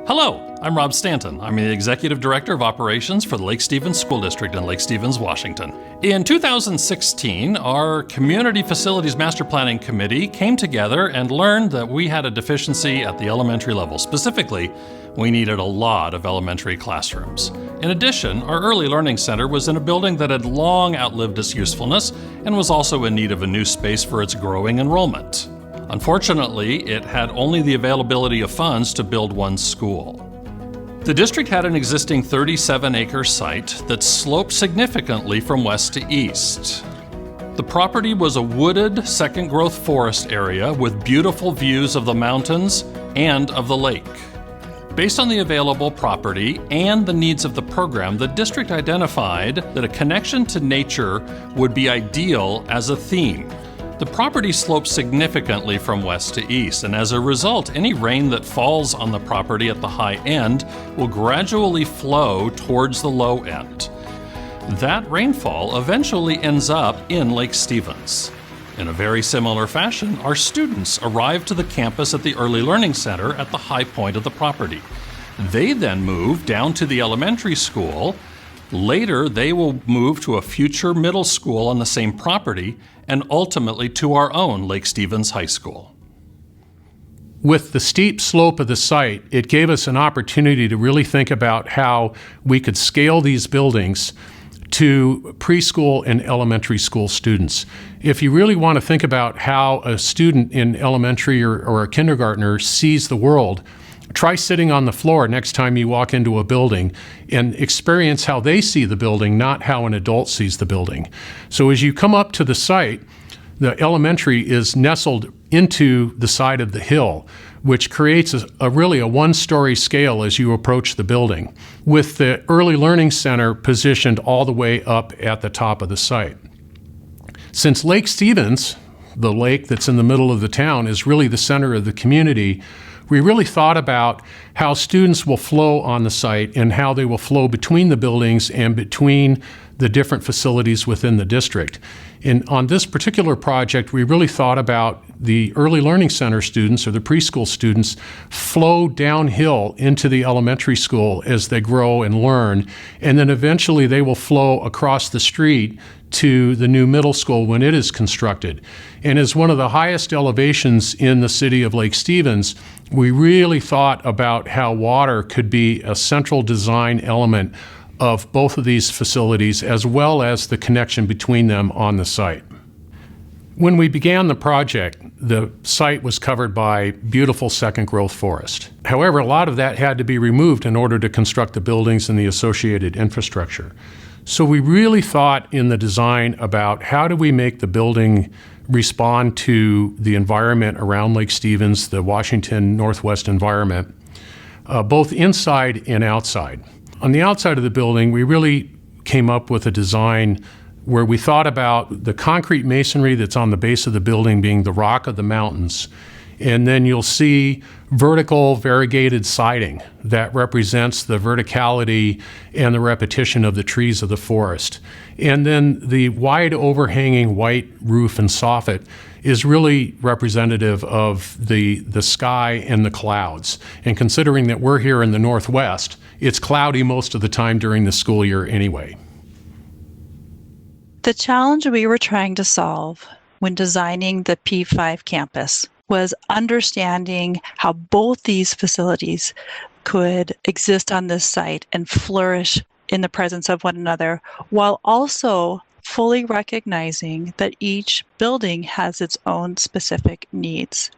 Hello, I'm Rob Stanton. I'm the Executive Director of Operations for the Lake Stevens School District in Lake Stevens, Washington. In 2016, our Community Facilities Master Planning Committee came together and learned that we had a deficiency at the elementary level. Specifically, we needed a lot of elementary classrooms. In addition, our Early Learning Center was in a building that had long outlived its usefulness and was also in need of a new space for its growing enrollment. Unfortunately, it had only the availability of funds to build one school. The district had an existing 37-acre site that sloped significantly from west to east. The property was a wooded second-growth forest area with beautiful views of the mountains and of the lake. Based on the available property and the needs of the program, the district identified that a connection to nature would be ideal as a theme. The property slopes significantly from west to east, and as a result, any rain that falls on the property at the high end will gradually flow towards the low end. That rainfall eventually ends up in Lake Stevens. In a very similar fashion, our students arrive to the campus at the Early Learning Center at the high point of the property. They then move down to the elementary school. Later, they will move to a future middle school on the same property, and ultimately to our own Lake Stevens High School. With the steep slope of the site, it gave us an opportunity to really think about how we could scale these buildings to preschool and elementary school students. If you really want to think about how a student in elementary or a kindergartner sees the world, try sitting on the floor next time you walk into a building and experience how they see the building, not how an adult sees the building. So as you come up to the site, the elementary is nestled into the side of the hill, which creates really a one-story scale as you approach the building, with the Early Learning Center positioned all the way up at the top of the site. Since Lake Stevens, the lake that's in the middle of the town, is really the center of the community, we really thought about how students will flow on the site and how they will flow between the buildings and between the different facilities within the district. And on this particular project, we really thought about the Early Learning Center students, or the preschool students, flow downhill into the elementary school as they grow and learn, and then eventually they will flow across the street to the new middle school when it is constructed. And as one of the highest elevations in the city of Lake Stevens, we really thought about how water could be a central design element of both of these facilities, as well as the connection between them on the site. When we began the project, the site was covered by beautiful second-growth forest. However, a lot of that had to be removed in order to construct the buildings and the associated infrastructure. So we really thought in the design about how do we make the building respond to the environment around Lake Stevens, the Washington Northwest environment, both inside and outside. On the outside of the building, we really came up with a design where we thought about the concrete masonry that's on the base of the building being the rock of the mountains. And then you'll see vertical variegated siding that represents the verticality and the repetition of the trees of the forest. And then the wide overhanging white roof and soffit is really representative of the sky and the clouds. And considering that we're here in the Northwest, it's cloudy most of the time during the school year anyway. The challenge we were trying to solve when designing the P-5 campus was understanding how both these facilities could exist on this site and flourish in the presence of one another, while also fully recognizing that each building has its own specific needs.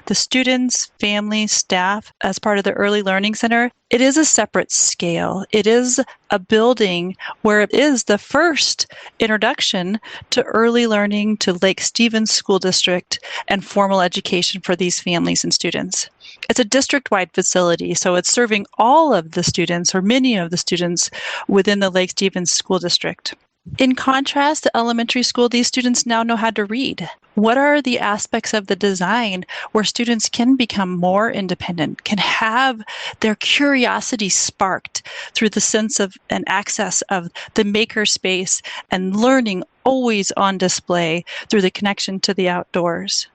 The students, families, staff, as part of the Early Learning Center, it is a separate scale. It is a building where it is the first introduction to early learning, to Lake Stevens School District, and formal education for these families and students. It's a district-wide facility, so it's serving all of the students, or many of the students, within the Lake Stevens School District. In contrast to elementary school, these students now know how to read. What are the aspects of the design where students can become more independent, can have their curiosity sparked through the sense of and access of the maker space and learning always on display through the connection to the outdoors?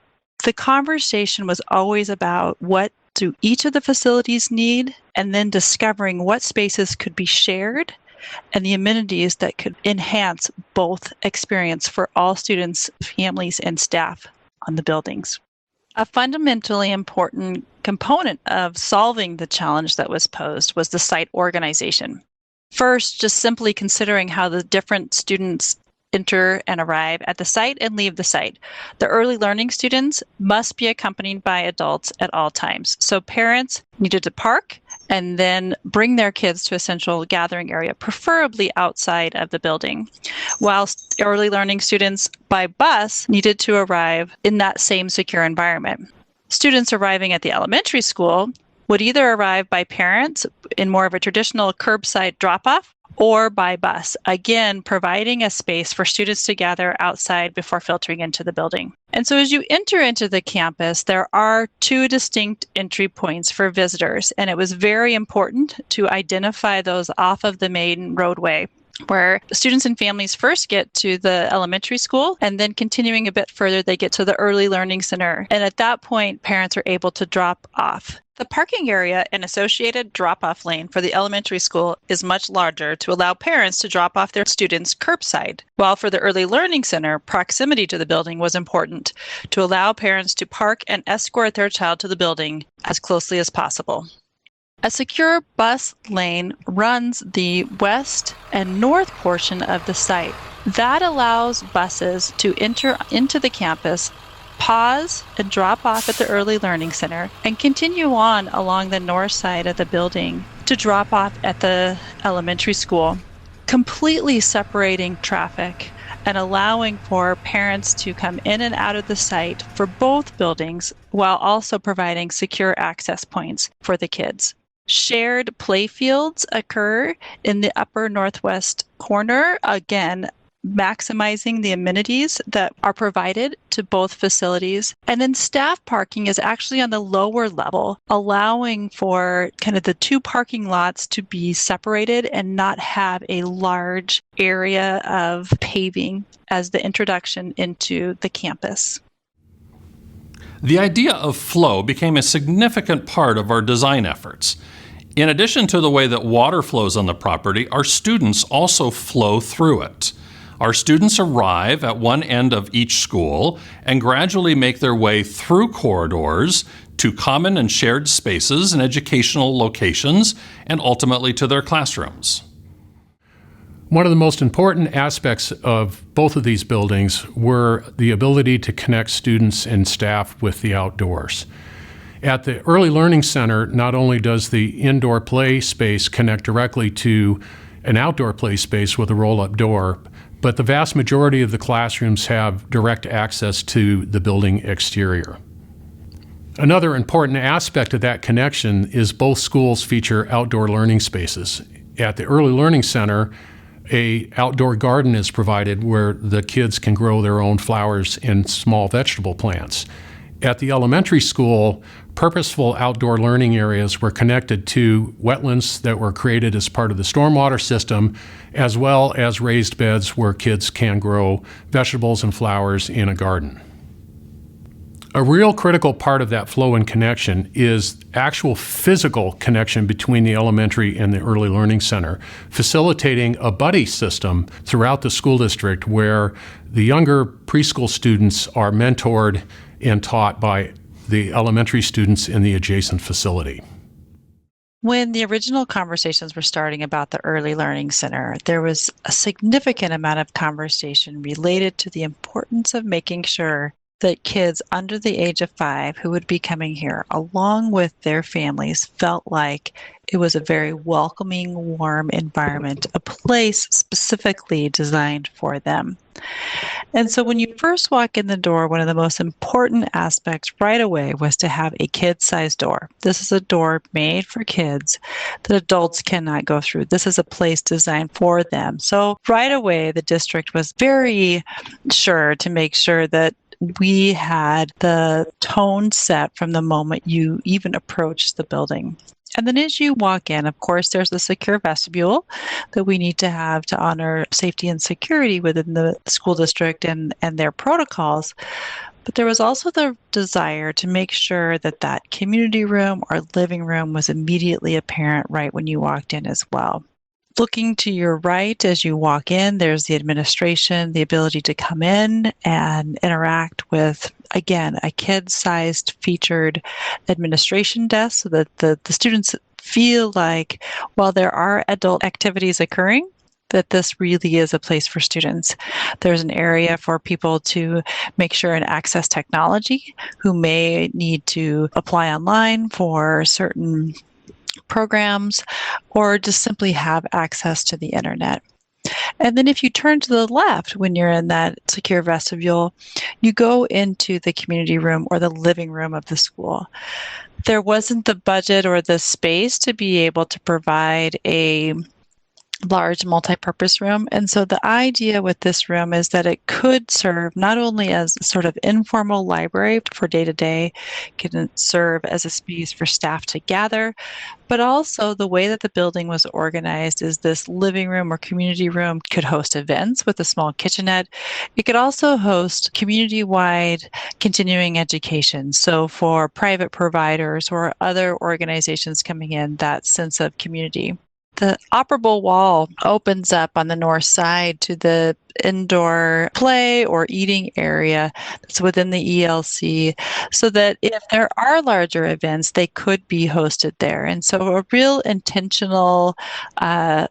The conversation was always about what do each of the facilities need, and then discovering what spaces could be shared and the amenities that could enhance both experience for all students, families, and staff on the buildings. A fundamentally important component of solving the challenge that was posed was the site organization. First, just simply considering how the different students enter and arrive at the site and leave the site. The early learning students must be accompanied by adults at all times. So parents needed to park and then bring their kids to a central gathering area, preferably outside of the building, whilst early learning students by bus needed to arrive in that same secure environment. Students arriving at the elementary school would either arrive by parents in more of a traditional curbside drop-off or by bus, again, providing a space for students to gather outside before filtering into the building. And so as you enter into the campus, there are two distinct entry points for visitors, and it was very important to identify those off of the main roadway, where students and families first get to the elementary school, and then continuing a bit further, they get to the early learning center. And at that point, parents are able to drop off. The parking area and associated drop-off lane for the elementary school is much larger to allow parents to drop off their students curbside, while for the early learning center, proximity to the building was important to allow parents to park and escort their child to the building as closely as possible. A secure bus lane runs the west and north portion of the site. That allows buses to enter into the campus, pause and drop off at the early learning center, and continue on along the north side of the building to drop off at the elementary school, completely separating traffic and allowing for parents to come in and out of the site for both buildings while also providing secure access points for the kids. Shared playfields occur in the upper northwest corner, again, maximizing the amenities that are provided to both facilities. And then staff parking is actually on the lower level, allowing for kind of the two parking lots to be separated and not have a large area of paving as the introduction into the campus. The idea of flow became a significant part of our design efforts. In addition to the way that water flows on the property, our students also flow through it. Our students arrive at one end of each school and gradually make their way through corridors to common and shared spaces and educational locations, and ultimately to their classrooms. One of the most important aspects of both of these buildings were the ability to connect students and staff with the outdoors. At the Early Learning Center, not only does the indoor play space connect directly to an outdoor play space with a roll-up door, but the vast majority of the classrooms have direct access to the building exterior. Another important aspect of that connection is both schools feature outdoor learning spaces. At the Early Learning Center, an outdoor garden is provided where the kids can grow their own flowers and small vegetable plants. At the elementary school, purposeful outdoor learning areas were connected to wetlands that were created as part of the stormwater system, as well as raised beds where kids can grow vegetables and flowers in a garden. A real critical part of that flow and connection is actual physical connection between the elementary and the Early Learning Center, facilitating a buddy system throughout the school district where the younger preschool students are mentored and taught by the elementary students in the adjacent facility. When the original conversations were starting about the Early Learning Center, there was a significant amount of conversation related to the importance of making sure that kids under the age of 5 who would be coming here, along with their families, felt like it was a very welcoming, warm environment, a place specifically designed for them. And so when you first walk in the door, one of the most important aspects right away was to have a kid-sized door. This is a door made for kids that adults cannot go through. This is a place designed for them. So right away, the district was very sure to make sure that we had the tone set from the moment you even approach the building. And then as you walk in, of course, there's the secure vestibule that we need to have to honor safety and security within the school district and their protocols. But there was also the desire to make sure that that community room or living room was immediately apparent right when you walked in as well. Looking to your right as you walk in, there's the administration, the ability to come in and interact with, again, a kid-sized featured administration desk so that the students feel like while there are adult activities occurring, that this really is a place for students. There's an area for people to make sure and access technology who may need to apply online for certain programs or just simply have access to the internet. And then if you turn to the left when you're in that secure vestibule, you go into the community room or the living room of the school. There wasn't the budget or the space to be able to provide a large multi-purpose room. And so the idea with this room is that it could serve not only as a sort of informal library for day-to-day, can serve as a space for staff to gather, but also the way that the building was organized is this living room or community room could host events with a small kitchenette. It could also host community-wide continuing education. So for private providers or other organizations coming in, that sense of community. The operable wall opens up on the north side to the indoor play or eating area that's within the ELC so that if there are larger events, they could be hosted there. And so a real intentional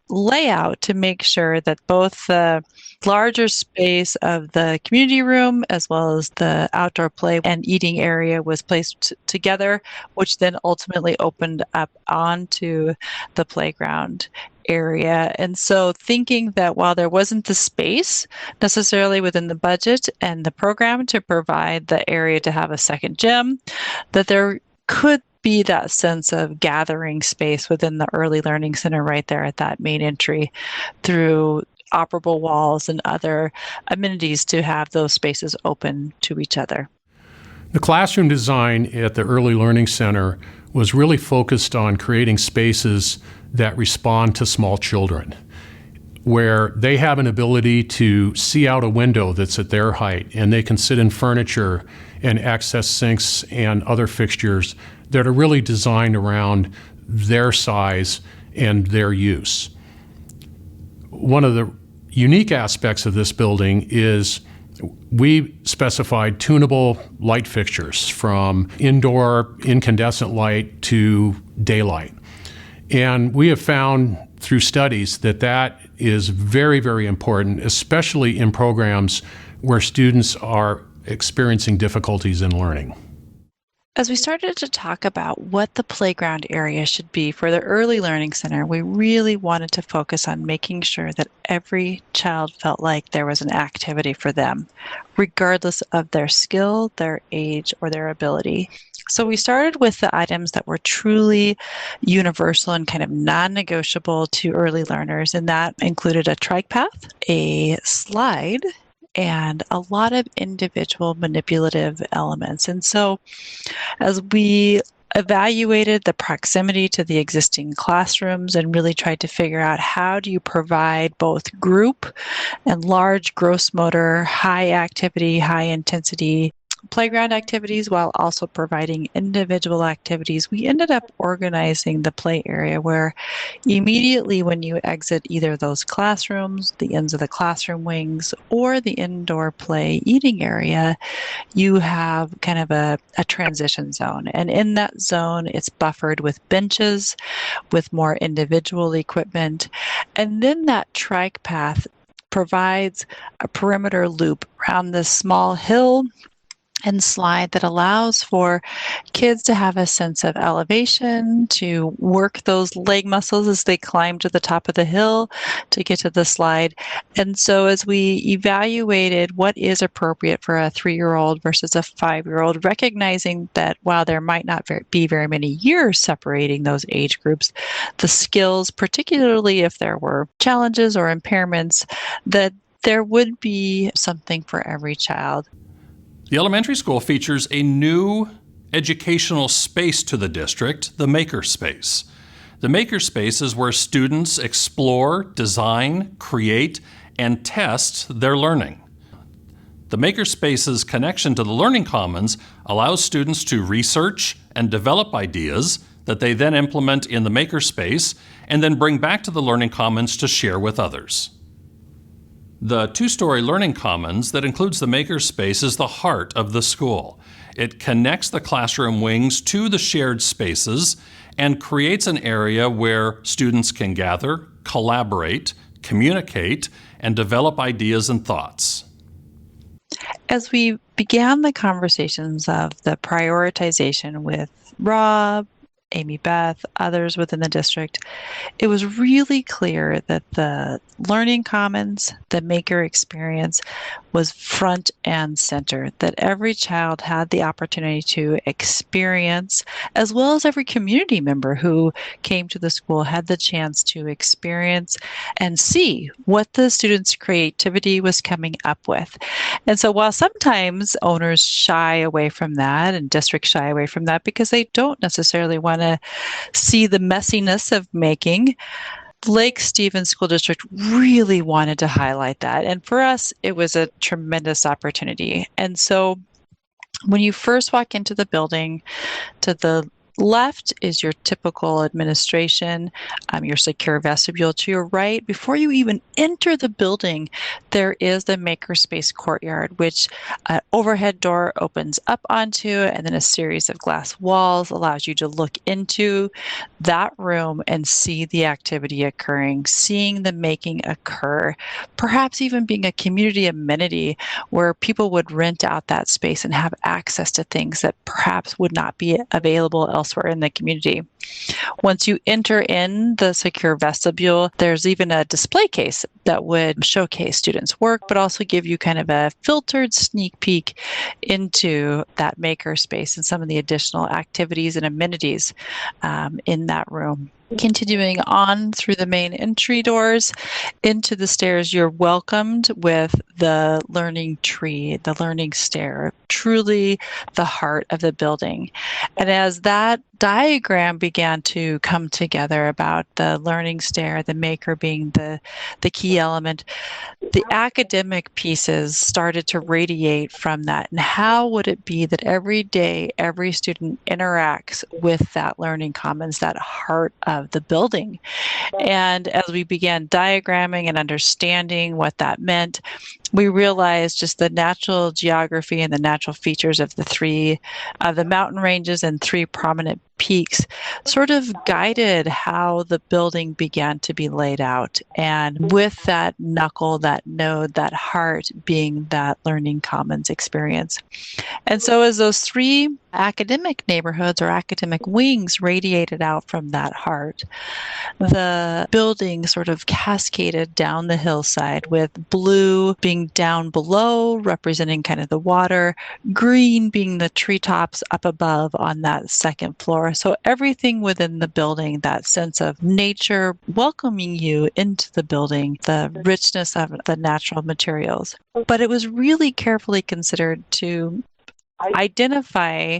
layout to make sure that both the larger space of the community room as well as the outdoor play and eating area was placed together, which then ultimately opened up onto the playground area. And so thinking that while there wasn't the space necessarily within the budget and the program to provide the area to have a second gym, that there could be that sense of gathering space within the Early Learning Center right there at that main entry through operable walls and other amenities to have those spaces open to each other. The classroom design at the Early Learning Center was really focused on creating spaces that respond to small children, where they have an ability to see out a window that's at their height, and they can sit in furniture and access sinks and other fixtures that are really designed around their size and their use. One of the unique aspects of this building is we specified tunable light fixtures from indoor incandescent light to daylight. And we have found through studies that that is very, very important, especially in programs where students are experiencing difficulties in learning. As we started to talk about what the playground area should be for the Early Learning Center, we really wanted to focus on making sure that every child felt like there was an activity for them, regardless of their skill, their age, or their ability. So we started with the items that were truly universal and kind of non-negotiable to early learners, and that included a trike path, a slide, and a lot of individual manipulative elements. And so as we evaluated the proximity to the existing classrooms and really tried to figure out how do you provide both group and large gross motor, high activity, high intensity playground activities while also providing individual activities, we ended up organizing the play area where immediately when you exit either those classrooms, the ends of the classroom wings, or the indoor play eating area, you have kind of a transition zone. And in that zone, it's buffered with benches, with more individual equipment. And then that trike path provides a perimeter loop around this small hill and slide that allows for kids to have a sense of elevation, to work those leg muscles as they climb to the top of the hill to get to the slide. And so as we evaluated what is appropriate for a 3-year-old versus a 5-year-old, recognizing that while there might not be very many years separating those age groups, the skills, particularly if there were challenges or impairments, that there would be something for every child. The elementary school features a new educational space to the district, the Makerspace. The Makerspace is where students explore, design, create, and test their learning. The Makerspace's connection to the Learning Commons allows students to research and develop ideas that they then implement in the Makerspace and then bring back to the Learning Commons to share with others. The two-story Learning Commons that includes the Makerspace is the heart of the school. It connects the classroom wings to the shared spaces and creates an area where students can gather, collaborate, communicate, and develop ideas and thoughts. As we began the conversations of the prioritization with Rob, Amy Beth, others within the district, it was really clear that the Learning Commons, the maker experience, was front and center, that every child had the opportunity to experience, as well as every community member who came to the school had the chance to experience and see what the students' creativity was coming up with. And so while sometimes owners shy away from that and districts shy away from that because they don't necessarily want to see the messiness of making, Lake Stevens School District really wanted to highlight that. And for us, it was a tremendous opportunity. And so when you first walk into the building, to the left is your typical administration, your secure vestibule. To your right, before you even enter the building, there is the Makerspace courtyard, which an overhead door opens up onto, and then a series of glass walls allows you to look into that room and see the activity occurring, seeing the making occur, perhaps even being a community amenity where people would rent out that space and have access to things that perhaps would not be available elsewhere in the community. Once you enter in the secure vestibule, there's even a display case that would showcase students' work, but also give you kind of a filtered sneak peek into that makerspace and some of the additional activities and amenities in that room. Continuing on through the main entry doors into the stairs, you're welcomed with the learning tree, the learning stair, truly the heart of the building. And as that diagram began to come together about the learning stair, the maker being the key element, the academic pieces started to radiate from that. And how would it be that every day, every student interacts with that learning commons, that heart of the building? And as we began diagramming and understanding what that meant, we realized just the natural geography and the natural features of the mountain ranges and three prominent peaks sort of guided how the building began to be laid out. And with that knuckle, that node, that heart being that learning commons experience. And so as those three academic neighborhoods or academic wings radiated out from that heart, the building sort of cascaded down the hillside, with blue being down below, representing kind of the water, green being the treetops up above on that second floor. So everything within the building, that sense of nature welcoming you into the building, the richness of the natural materials. But it was really carefully considered to identify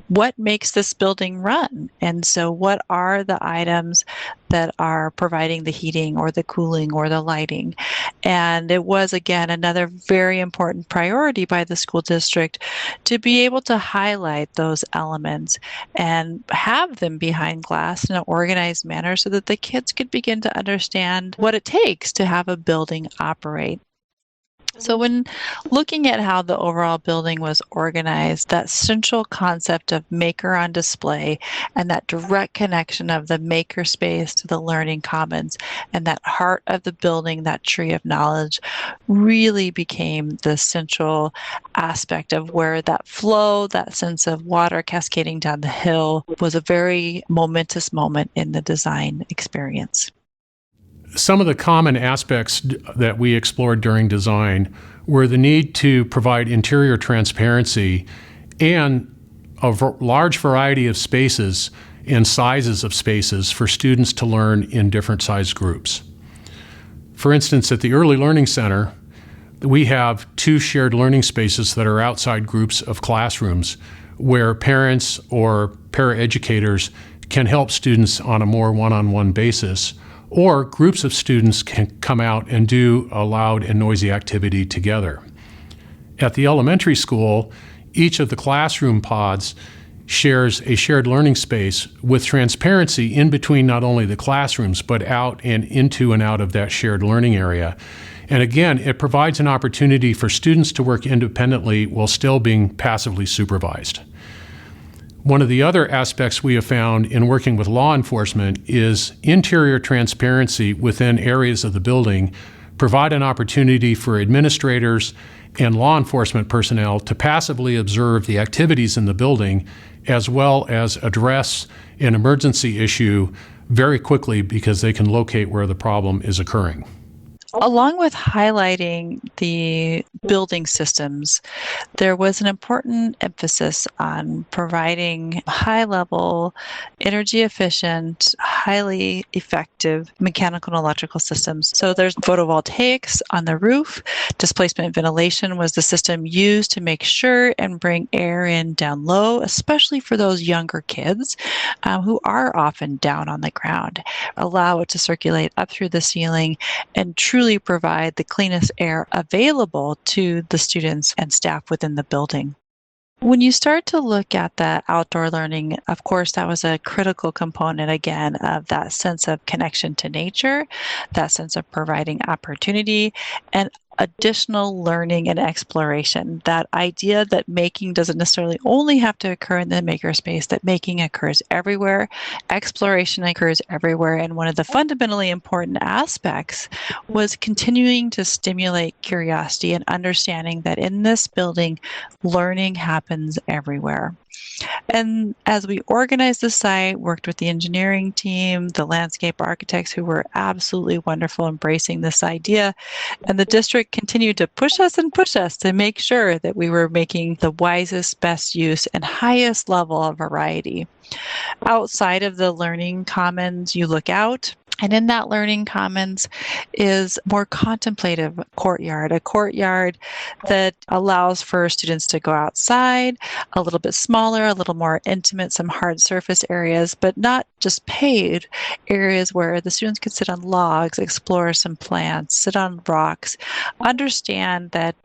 what makes this building run. And so what are the items that are providing the heating or the cooling or the lighting? And it was, again, another very important priority by the school district to be able to highlight those elements and have them behind glass in an organized manner so that the kids could begin to understand what it takes to have a building operate. So when looking at how the overall building was organized, that central concept of maker on display and that direct connection of the maker space to the learning commons and that heart of the building, that tree of knowledge, really became the central aspect of where that flow, that sense of water cascading down the hill, was a very momentous moment in the design experience. Some of the common aspects that we explored during design were the need to provide interior transparency and a large variety of spaces and sizes of spaces for students to learn in different size groups. For instance, at the Early Learning Center, we have 2 shared learning spaces that are outside groups of classrooms where parents or paraeducators can help students on a more one-on-one basis, or groups of students can come out and do a loud and noisy activity together. At the elementary school, each of the classroom pods shares a shared learning space with transparency in between not only the classrooms, but out and into and out of that shared learning area. And again, it provides an opportunity for students to work independently while still being passively supervised. One of the other aspects we have found in working with law enforcement is interior transparency within areas of the building provide an opportunity for administrators and law enforcement personnel to passively observe the activities in the building as well as address an emergency issue very quickly because they can locate where the problem is occurring. Along with highlighting the building systems, there was an important emphasis on providing high-level, energy-efficient, highly effective mechanical and electrical systems. So there's photovoltaics on the roof. Displacement ventilation was the system used to make sure and bring air in down low, especially for those younger kids who are often down on the ground. Allow it to circulate up through the ceiling and truly provide the cleanest air available to the students and staff within the building. When you start to look at the outdoor learning, of course, that was a critical component, again, of that sense of connection to nature, that sense of providing opportunity, and additional learning and exploration. That idea that making doesn't necessarily only have to occur in the makerspace, that making occurs everywhere, exploration occurs everywhere. And one of the fundamentally important aspects was continuing to stimulate curiosity and understanding that in this building, learning happens everywhere. And as we organized the site, worked with the engineering team, the landscape architects who were absolutely wonderful embracing this idea, and the district continued to push us to make sure that we were making the wisest, best use and highest level of variety. Outside of the learning commons, you look out, and in that learning commons is more contemplative courtyard, a courtyard that allows for students to go outside, a little bit smaller, a little more intimate, some hard surface areas, but not just paved areas where the students could sit on logs, explore some plants, sit on rocks, understand that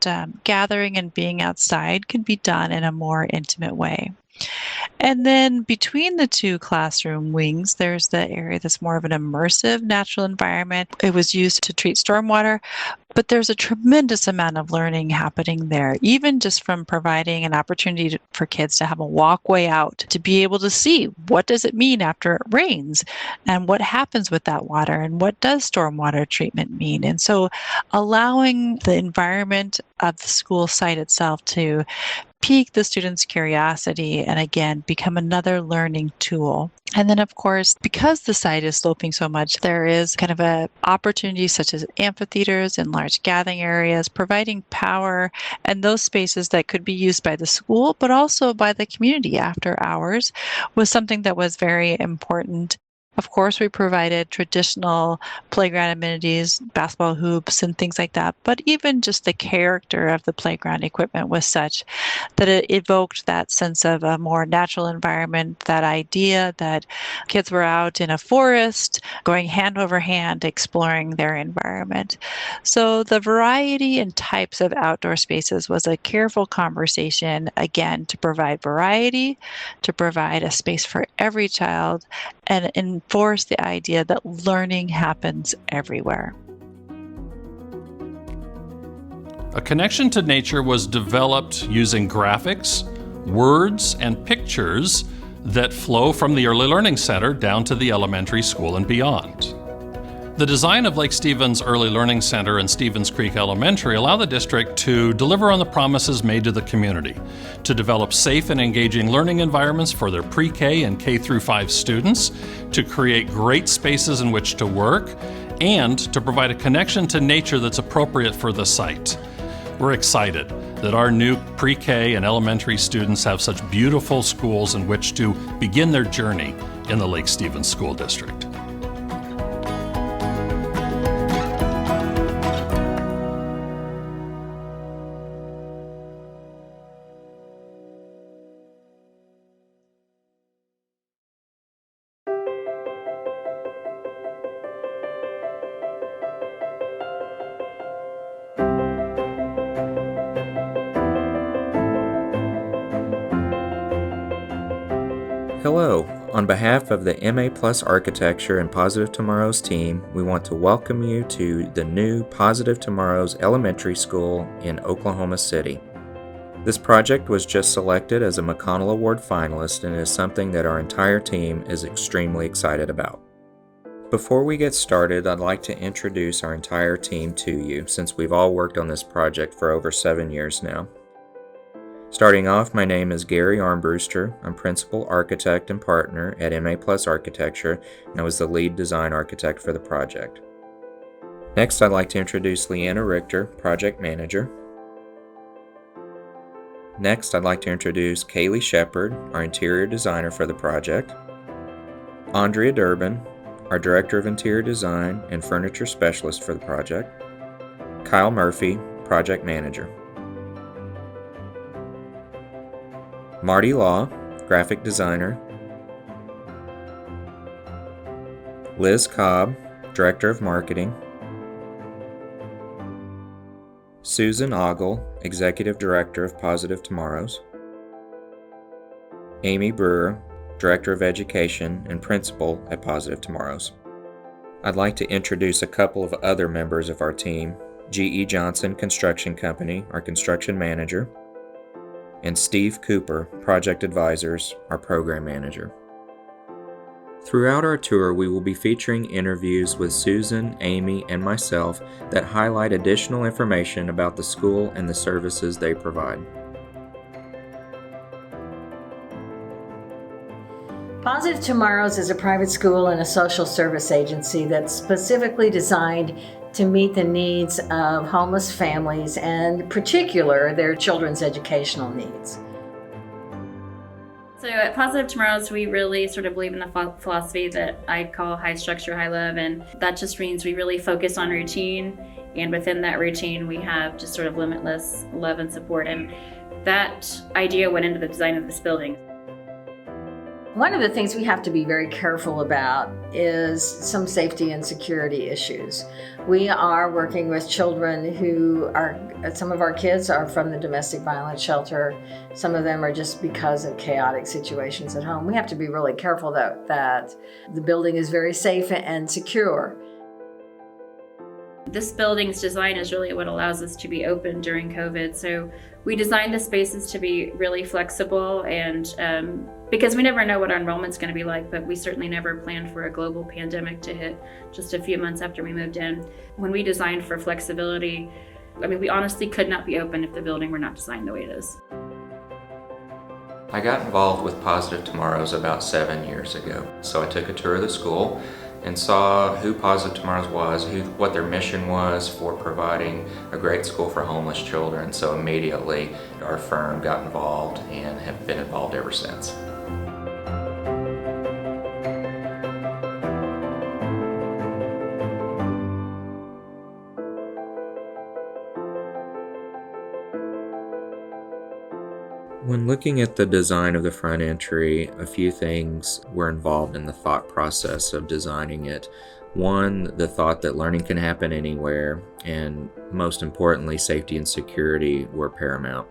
gathering and being outside can be done in a more intimate way. And then between the two classroom wings, there's the area that's more of an immersive natural environment. It was used to treat stormwater, but there's a tremendous amount of learning happening there, even just from providing an opportunity for kids to have a walkway out, to be able to see what does it mean after it rains and what happens with that water and what does stormwater treatment mean. And so allowing the environment of the school site itself to pique the students' curiosity and again become another learning tool. And then of course, because the site is sloping so much, there is kind of a opportunity such as amphitheaters and large gathering areas, providing power and those spaces that could be used by the school, but also by the community after hours was something that was very important. Of course, we provided traditional playground amenities, basketball hoops, and things like that. But even just the character of the playground equipment was such that it evoked that sense of a more natural environment, that idea that kids were out in a forest, going hand over hand, exploring their environment. So the variety and types of outdoor spaces was a careful conversation, again, to provide variety, to provide a space for every child, and enforce the idea that learning happens everywhere. A connection to nature was developed using graphics, words, and pictures that flow from the Early Learning Center down to the elementary school and beyond. The design of Lake Stevens Early Learning Center and Stevens Creek Elementary allow the district to deliver on the promises made to the community, to develop safe and engaging learning environments for their pre-K and K-5 students, to create great spaces in which to work, and to provide a connection to nature that's appropriate for the site. We're excited that our new pre-K and elementary students have such beautiful schools in which to begin their journey in the Lake Stevens School District. Hello. On behalf of the MA Plus Architecture and Positive Tomorrows team, we want to welcome you to the new Positive Tomorrows Elementary School in Oklahoma City. This project was just selected as a McConnell Award finalist and is something that our entire team is extremely excited about. Before we get started, I'd like to introduce our entire team to you, since we've all worked on this project for over 7 years now. Starting off, my name is Gary Armbruster. I'm Principal Architect and Partner at MA Plus Architecture, and I was the lead design architect for the project. Next, I'd like to introduce Leanna Richter, Project Manager. Next, I'd like to introduce Kaylee Shepard, our Interior Designer for the project. Andrea Durbin, our Director of Interior Design and Furniture Specialist for the project. Kyle Murphy, Project Manager. Marty Law, Graphic Designer. Liz Cobb, Director of Marketing. Susan Ogle, Executive Director of Positive Tomorrows. Amy Brewer, Director of Education and Principal at Positive Tomorrows. I'd like to introduce a couple of other members of our team: G.E. Johnson Construction Company, our Construction Manager, and Steve Cooper, Project Advisors, our Program Manager. Throughout our tour, we will be featuring interviews with Susan, Amy, and myself that highlight additional information about the school and the services they provide. Positive Tomorrows is a private school and a social service agency that's specifically designed to meet the needs of homeless families, and in particular, their children's educational needs. So at Positive Tomorrows, we really sort of believe in the philosophy that I call high structure, high love, and that just means we really focus on routine, and within that routine, we have just sort of limitless love and support, and that idea went into the design of this building. One of the things we have to be very careful about is some safety and security issues. We are working with children some of our kids are from the domestic violence shelter. Some of them are just because of chaotic situations at home. We have to be really careful that the building is very safe and secure. This building's design is really what allows us to be open during COVID. So we designed the spaces to be really flexible, and because we never know what our enrollment's going to be like, but we certainly never planned for a global pandemic to hit just a few months after we moved in. When we designed for flexibility, we honestly could not be open if the building were not designed the way it is. I got involved with Positive Tomorrows about 7 years ago. So I took a tour of the school and saw who Positive Tomorrows was, what their mission was for providing a great school for homeless children. So immediately our firm got involved and have been involved ever since. When looking at the design of the front entry, a few things were involved in the thought process of designing it. One, the thought that learning can happen anywhere, and most importantly, safety and security were paramount.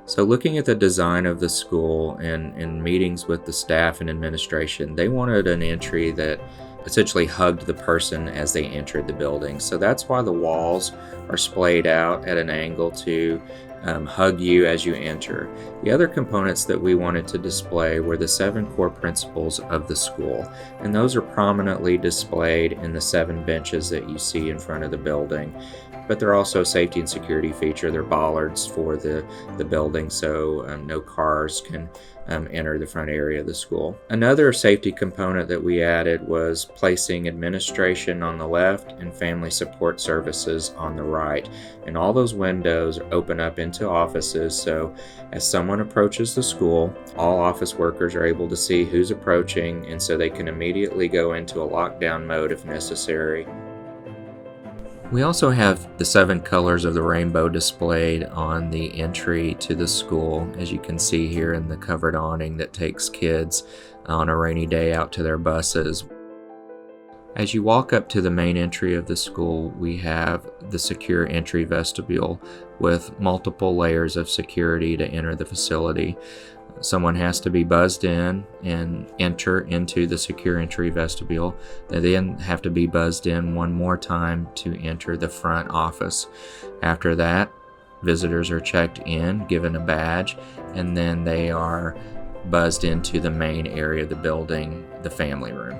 So looking at the design of the school and in meetings with the staff and administration, they wanted an entry that essentially hugged the person as they entered the building. So that's why the walls are splayed out at an angle to hug you as you enter. The other components that we wanted to display were the 7 core principles of the school, and those are prominently displayed in the 7 benches that you see in front of the building. But they're also a safety and security feature. They're bollards for the building, so no cars can enter the front area of the school. Another safety component that we added was placing administration on the left and family support services on the right. And all those windows open up into offices, so as someone approaches the school, all office workers are able to see who's approaching, and so they can immediately go into a lockdown mode if necessary. We also have the 7 colors of the rainbow displayed on the entry to the school, as you can see here in the covered awning that takes kids on a rainy day out to their buses. As you walk up to the main entry of the school, we have the secure entry vestibule with multiple layers of security to enter the facility. Someone has to be buzzed in and enter into the secure entry vestibule. They then have to be buzzed in one more time to enter the front office. After that, visitors are checked in, given a badge, and then they are buzzed into the main area of the building, the family room.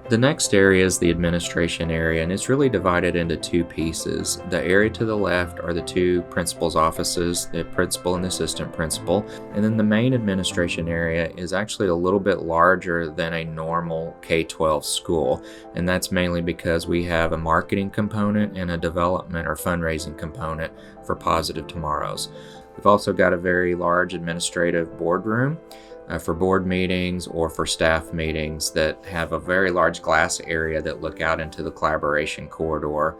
The next area is the administration area, and it's really divided into two pieces. The area to the left are the two principal's offices, the principal and the assistant principal, and then the main administration area is actually a little bit larger than a normal K-12 school, and that's mainly because we have a marketing component and a development or fundraising component for Positive Tomorrows. We've also got a very large administrative boardroom for board meetings or for staff meetings that have a very large glass area that look out into the collaboration corridor.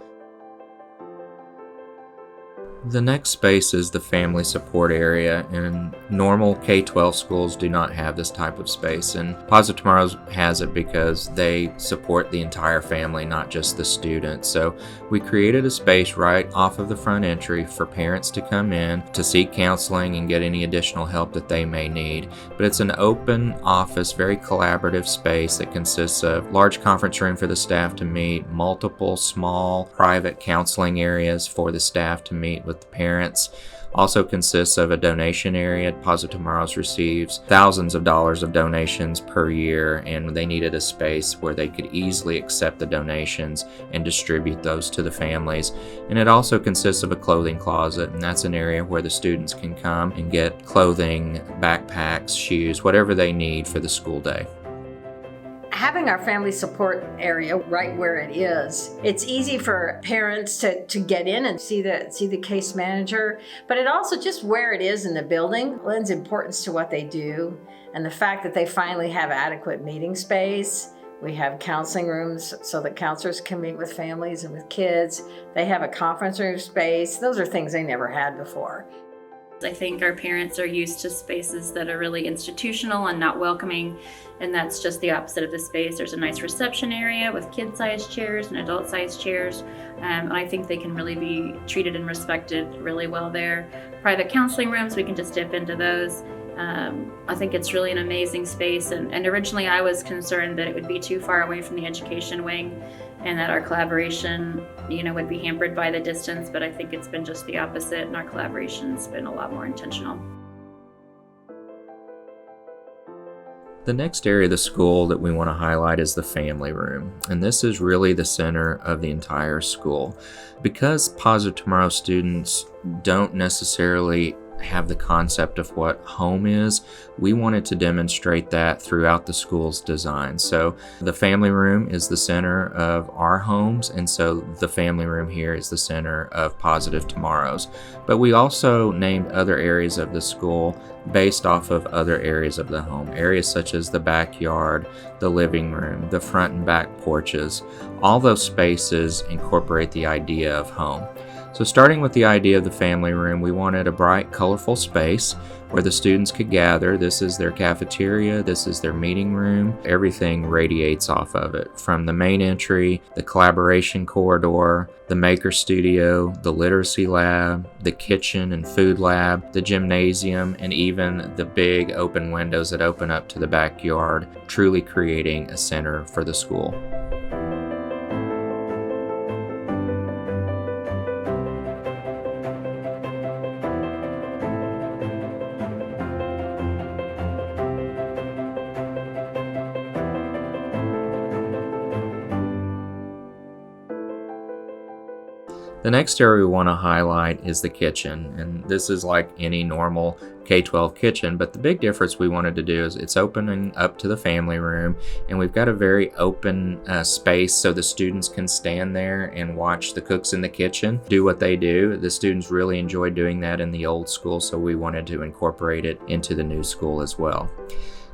The next space is the family support area, and normal K-12 schools do not have this type of space, and Positive Tomorrows has it because they support the entire family, not just the students. So we created a space right off of the front entry for parents to come in to seek counseling and get any additional help that they may need. But it's an open office, very collaborative space that consists of large conference room for the staff to meet, multiple small private counseling areas for the staff to meet with the parents. Also consists of a donation area. Positive Tomorrows receives thousands of dollars of donations per year, and they needed a space where they could easily accept the donations and distribute those to the families. And it also consists of a clothing closet, and that's an area where the students can come and get clothing, backpacks, shoes, whatever they need for the school day. Having our family support area right where it is, it's easy for parents to get in and see the case manager, but it also just where it is in the building lends importance to what they do, and the fact that they finally have adequate meeting space. We have counseling rooms so that counselors can meet with families and with kids. They have a conference room space. Those are things they never had before. I think our parents are used to spaces that are really institutional and not welcoming, and that's just the opposite of the space. There's a nice reception area with kid-sized chairs and adult-sized chairs, and I think they can really be treated and respected really well there. Private counseling rooms, we can just dip into those. I think it's really an amazing space, and originally I was concerned that it would be too far away from the education wing and that our collaboration, would be hampered by the distance, but I think it's been just the opposite, and our collaboration's been a lot more intentional. The next area of the school that we want to highlight is the family room, and this is really the center of the entire school. Because Positive Tomorrow students don't necessarily have the concept of what home is, we wanted to demonstrate that throughout the school's design. So the family room is the center of our homes, and so the family room here is the center of Positive Tomorrows. But we also named other areas of the school based off of other areas of the home. Areas such as the backyard, the living room, the front and back porches. All those spaces incorporate the idea of home. So starting with the idea of the family room, we wanted a bright, colorful space where the students could gather. This is their cafeteria, this is their meeting room. Everything radiates off of it, from the main entry, the collaboration corridor, the maker studio, the literacy lab, the kitchen and food lab, the gymnasium, and even the big open windows that open up to the backyard, truly creating a center for the school. The next area we want to highlight is the kitchen, and this is like any normal K-12 kitchen, but the big difference we wanted to do is it's opening up to the family room, and we've got a very open space so the students can stand there and watch the cooks in the kitchen do what they do. The students really enjoyed doing that in the old school, so we wanted to incorporate it into the new school as well.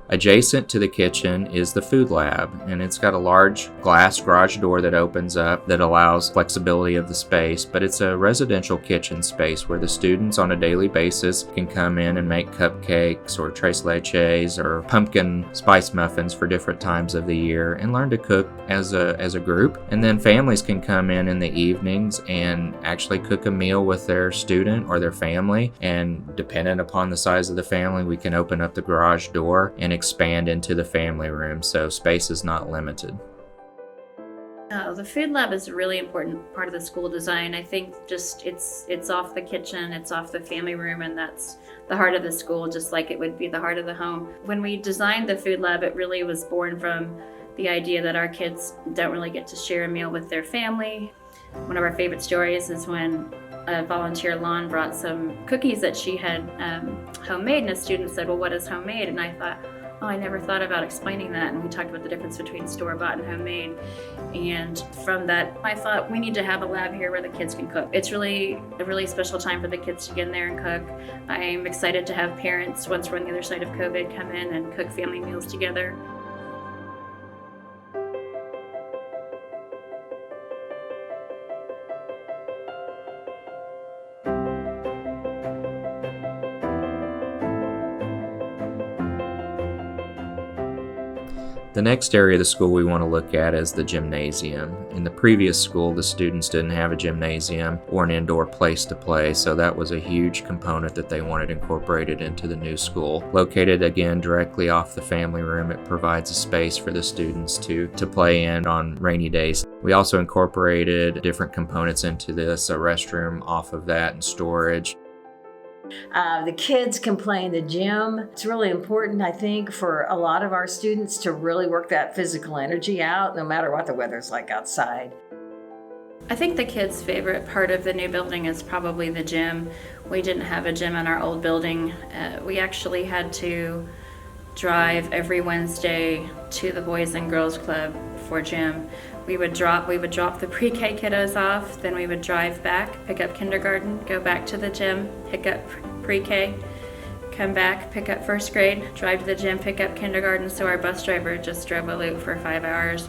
Adjacent to the kitchen is the food lab, and it's got a large glass garage door that opens up that allows flexibility of the space, but it's a residential kitchen space where the students on a daily basis can come in and make cupcakes or tres leches or pumpkin spice muffins for different times of the year and learn to cook as a group. And then families can come in the evenings and actually cook a meal with their student or their family, and dependent upon the size of the family, we can open up the garage door and expand into the family room, so space is not limited. The food lab is a really important part of the school design. I think just it's off the kitchen, it's off the family room, and that's the heart of the school, just like it would be the heart of the home. When we designed the food lab, it really was born from the idea that our kids don't really get to share a meal with their family. One of our favorite stories is when a volunteer, Lon, brought some cookies that she had homemade, and a student said, well, what is homemade? And I thought, oh, I never thought about explaining that. And we talked about the difference between store-bought and homemade. And from that, I thought we need to have a lab here where the kids can cook. It's really a really special time for the kids to get in there and cook. I'm excited to have parents, once we're on the other side of COVID, come in and cook family meals together. The next area of the school we want to look at is the gymnasium. In the previous school, the students didn't have a gymnasium or an indoor place to play, so that was a huge component that they wanted incorporated into the new school. Located again directly off the family room, it provides a space for the students to play in on rainy days. We also incorporated different components into this, a restroom off of that and storage. The kids can play in the gym. It's really important, I think, for a lot of our students to really work that physical energy out, no matter what the weather's like outside. I think the kids' favorite part of the new building is probably the gym. We didn't have a gym in our old building. We actually had to drive every Wednesday to the Boys and Girls Club for gym. We would drop the pre-K kiddos off, then we would drive back, pick up kindergarten, go back to the gym, pick up pre-K, come back, pick up first grade, drive to the gym, pick up kindergarten. So our bus driver just drove a loop for 5 hours.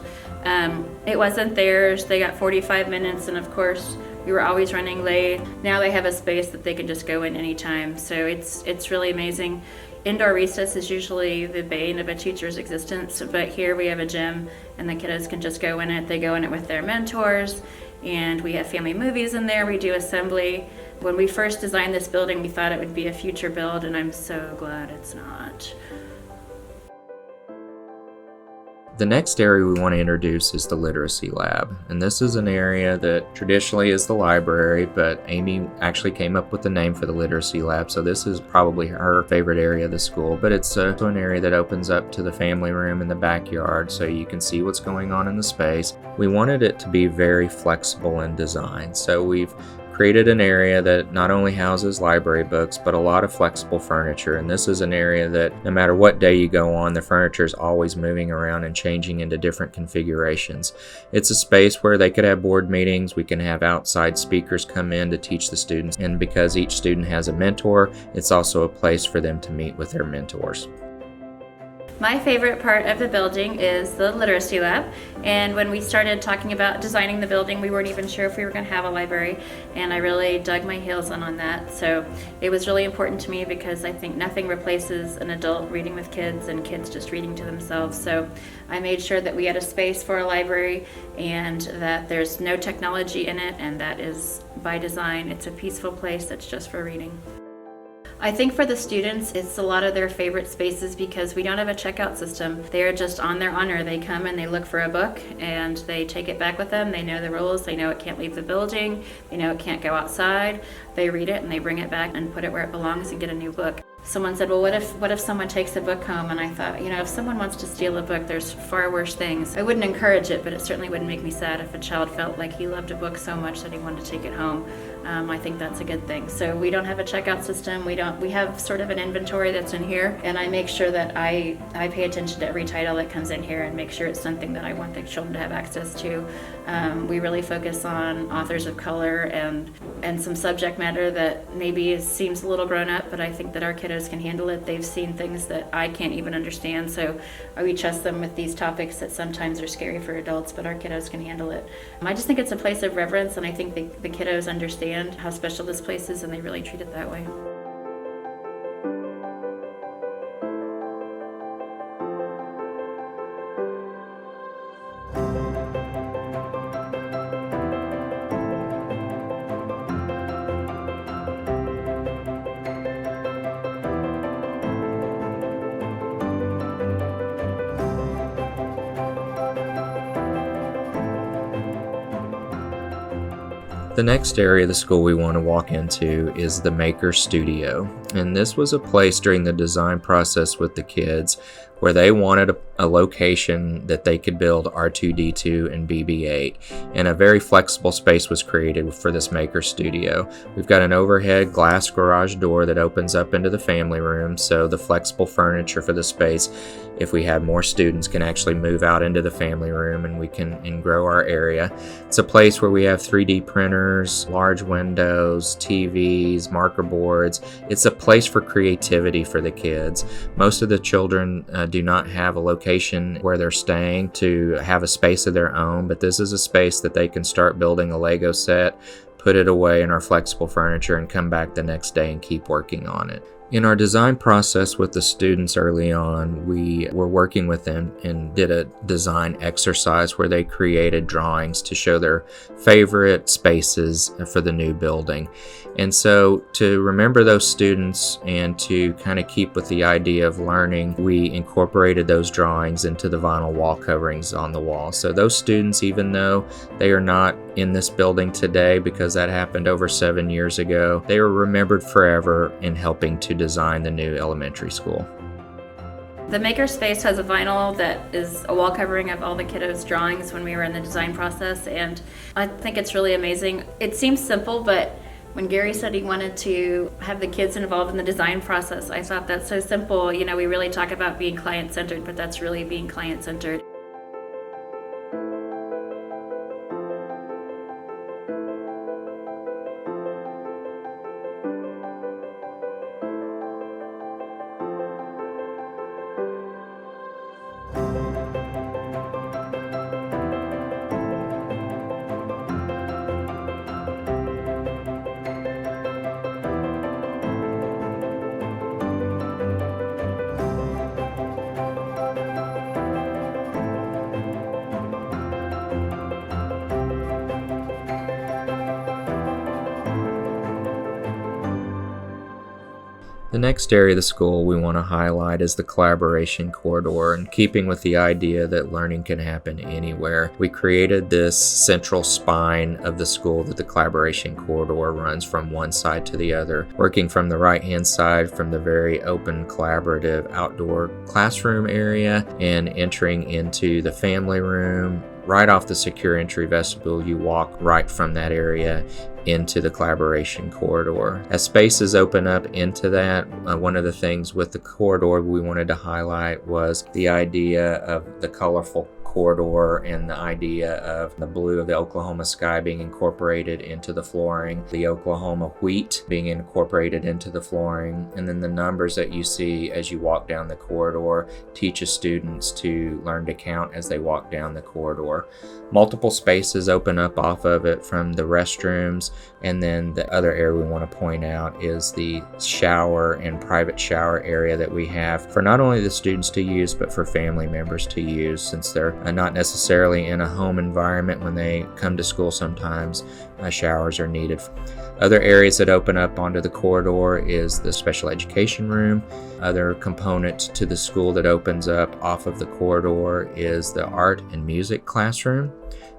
It wasn't theirs. They got 45 minutes, and of course, we were always running late. Now they have a space that they can just go in anytime. So it's really amazing. Indoor recess is usually the bane of a teacher's existence, but here we have a gym and the kiddos can just go in it. They go in it with their mentors, and we have family movies in there. We do assembly. When we first designed this building, we thought it would be a future build, and I'm so glad it's not. The next area we want to introduce is the literacy lab, and this is an area that traditionally is the library, but Amy actually came up with the name for the literacy lab, so this is probably her favorite area of the school, but it's an area that opens up to the family room in the backyard so you can see what's going on in the space. We wanted it to be very flexible in design, so we've created an area that not only houses library books, but a lot of flexible furniture. And this is an area that no matter what day you go on, the furniture is always moving around and changing into different configurations. It's a space where they could have board meetings. We can have outside speakers come in to teach the students. And because each student has a mentor, it's also a place for them to meet with their mentors. My favorite part of the building is the literacy lab, and when we started talking about designing the building, we weren't even sure if we were going to have a library, and I really dug my heels in on that. So it was really important to me because I think nothing replaces an adult reading with kids and kids just reading to themselves. So I made sure that we had a space for a library and that there's no technology in it, and that is by design. It's a peaceful place that's just for reading. I think for the students, it's a lot of their favorite spaces because we don't have a checkout system. They're just on their honor. They come and they look for a book and they take it back with them. They know the rules. They know it can't leave the building. They know it can't go outside. They read it and they bring it back and put it where it belongs and get a new book. Someone said, well, what if someone takes a book home? And I thought, if someone wants to steal a book, there's far worse things. I wouldn't encourage it, but it certainly wouldn't make me sad if a child felt like he loved a book so much that he wanted to take it home. I think that's a good thing. So we don't have a checkout system. We have sort of an inventory that's in here, and I make sure that I pay attention to every title that comes in here and make sure it's something that I want the children to have access to. We really focus on authors of color and some subject matter that maybe seems a little grown up, but I think that our kiddos kiddos can handle it. They've seen things that I can't even understand, so we trust them with these topics that sometimes are scary for adults, but our kiddos can handle it. I just think it's a place of reverence, and I think the kiddos understand how special this place is, and they really treat it that way. The next area of the school we want to walk into is the Maker Studio. And this was a place during the design process with the kids where they wanted a location that they could build R2-D2 and BB-8. And a very flexible space was created for this Maker Studio. We've got an overhead glass garage door that opens up into the family room, so the flexible furniture for the space, if we have more students, can actually move out into the family room and we can grow our area. It's a place where we have 3D printers, large windows, TVs, marker boards. It's a place for creativity for the kids. Most of the children do not have a location where they're staying to have a space of their own, but this is a space that they can start building a Lego set, put it away in our flexible furniture, and come back the next day and keep working on it. In our design process with the students early on, we were working with them and did a design exercise where they created drawings to show their favorite spaces for the new building. And so to remember those students and to kind of keep with the idea of learning, we incorporated those drawings into the vinyl wall coverings on the wall. So those students, even though they are not in this building today because that happened over 7 years ago, they are remembered forever in helping to design the new elementary school. The Makerspace has a vinyl that is a wall covering of all the kiddos' drawings when we were in the design process, and I think it's really amazing. It seems simple, but when Gary said he wanted to have the kids involved in the design process, I thought that's so simple. You know, we really talk about being client-centered, but that's really being client-centered. The next area of the school we want to highlight is the collaboration corridor, and keeping with the idea that learning can happen anywhere, we created this central spine of the school that the collaboration corridor runs from one side to the other, working from the right hand side from the very open collaborative outdoor classroom area and entering into the family room. Right off the secure entry vestibule, you walk right from that area into the collaboration corridor. As spaces open up into that, one of the things with the corridor we wanted to highlight was the idea of the colorful corridor and the idea of the blue of the Oklahoma sky being incorporated into the flooring, the Oklahoma wheat being incorporated into the flooring, and then the numbers that you see as you walk down the corridor teaches students to learn to count as they walk down the corridor. Multiple spaces open up off of it from the restrooms, and then the other area we want to point out is the shower and private shower area that we have for not only the students to use but for family members to use, since they're not necessarily in a home environment when they come to school. Sometimes showers are needed. Other areas that open up onto the corridor is the special education room. Other component to the school that opens up off of the corridor is the art and music classroom,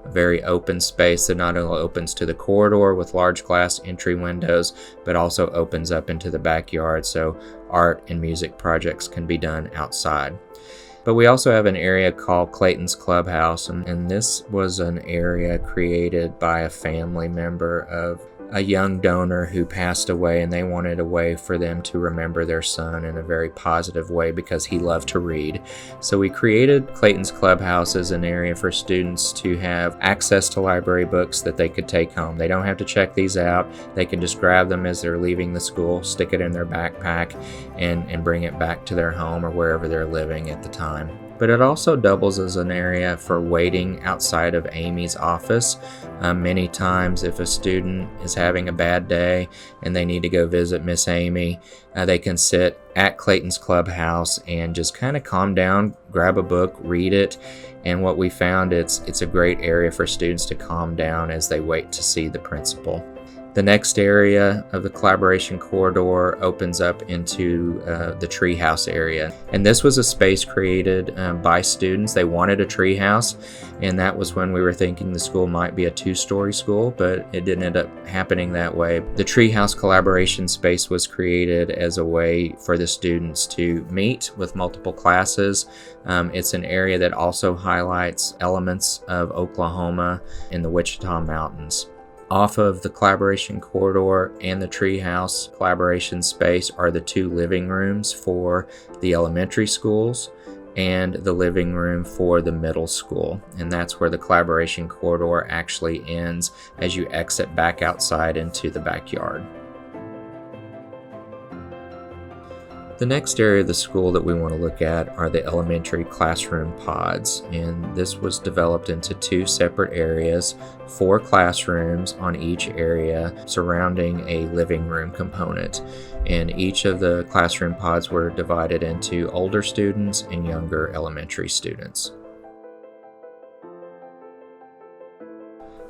a very open space that not only opens to the corridor with large glass entry windows, but also opens up into the backyard, so art and music projects can be done outside. But we also have an area called Clayton's Clubhouse, and this was an area created by a family member of a young donor who passed away, and they wanted a way for them to remember their son in a very positive way because he loved to read. So we created Clayton's Clubhouse as an area for students to have access to library books that they could take home. They don't have to check these out. They can just grab them as they're leaving the school, stick it in their backpack, and bring it back to their home or wherever they're living at the time. But it also doubles as an area for waiting outside of Amy's office. Many times if a student is having a bad day and they need to go visit Miss Amy, they can sit at Clayton's Clubhouse and just kind of calm down, grab a book, read it. And what we found, it's a great area for students to calm down as they wait to see the principal. The next area of the collaboration corridor opens up into the treehouse area. And this was a space created by students. They wanted a treehouse, and that was when we were thinking the school might be a 2-story school, but it didn't end up happening that way. The treehouse collaboration space was created as a way for the students to meet with multiple classes. It's an area that also highlights elements of Oklahoma in the Wichita Mountains. Off of the collaboration corridor and the treehouse collaboration space are the 2 living rooms for the elementary schools and the living room for the middle school. And that's where the collaboration corridor actually ends as you exit back outside into the backyard. The next area of the school that we want to look at are the elementary classroom pods, and this was developed into 2 separate areas, 4 classrooms on each area surrounding a living room component. And each of the classroom pods were divided into older students and younger elementary students.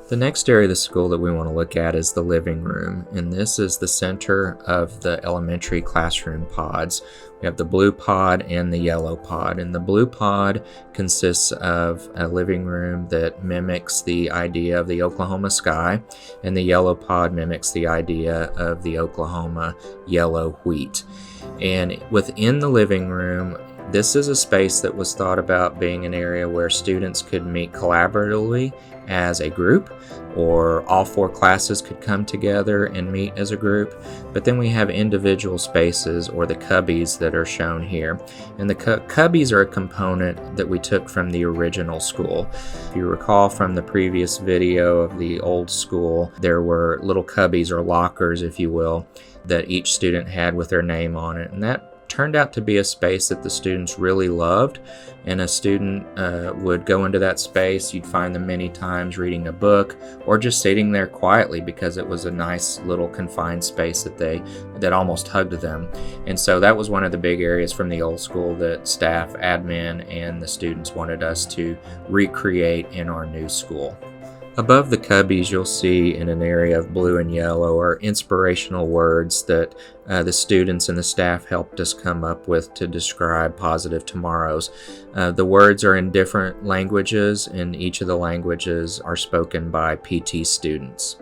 The next area of the school that we want to look at is the living room, and this is the center of the elementary classroom pods. We have the blue pod and the yellow pod, and the blue pod consists of a living room that mimics the idea of the Oklahoma sky, and the yellow pod mimics the idea of the Oklahoma yellow wheat. And within the living room, this is a space that was thought about being an area where students could meet collaboratively as a group, or all 4 classes could come together and meet as a group. But then we have individual spaces, or the cubbies, that are shown here. And the cubbies are a component that we took from the original school. If you recall from the previous video of the old school, there were little cubbies, or lockers if you will, that each student had with their name on it. And that turned out to be a space that the students really loved, and a student would go into that space. You'd find them many times reading a book or just sitting there quietly because it was a nice little confined space that almost hugged them. And so that was one of the big areas from the old school that staff, admin, and the students wanted us to recreate in our new school. Above the cubbies, you'll see in an area of blue and yellow are inspirational words that the students and the staff helped us come up with to describe positive tomorrows. The words are in different languages, and each of the languages are spoken by PT students.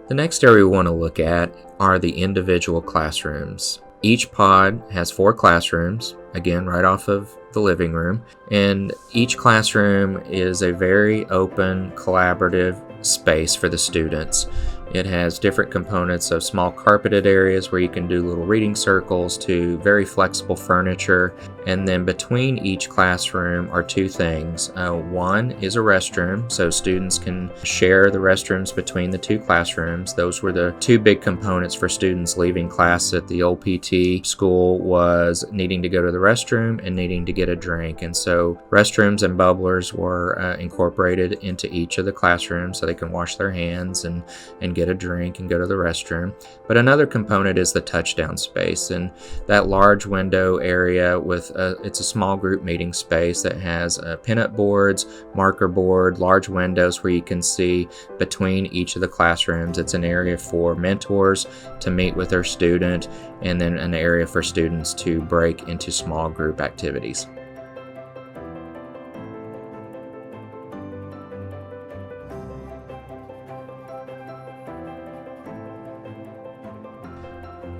The next area we want to look at are the individual classrooms. Each pod has 4 classrooms, again right off of the living room, and each classroom is a very open, collaborative space for the students. It has different components of small carpeted areas where you can do little reading circles to very flexible furniture. And then between each classroom are 2 things. One is a restroom, so students can share the restrooms between the 2 classrooms. Those were the 2 big components for students leaving class at the old PT school, was needing to go to the restroom and needing to get a drink. And so restrooms and bubblers were incorporated into each of the classrooms so they can wash their hands and get a drink and go to the restroom. But another component is the touchdown space, and that large window area with it's a small group meeting space that has pinup boards, marker board, large windows where you can see between each of the classrooms. It's an area for mentors to meet with their student, and then an area for students to break into small group activities.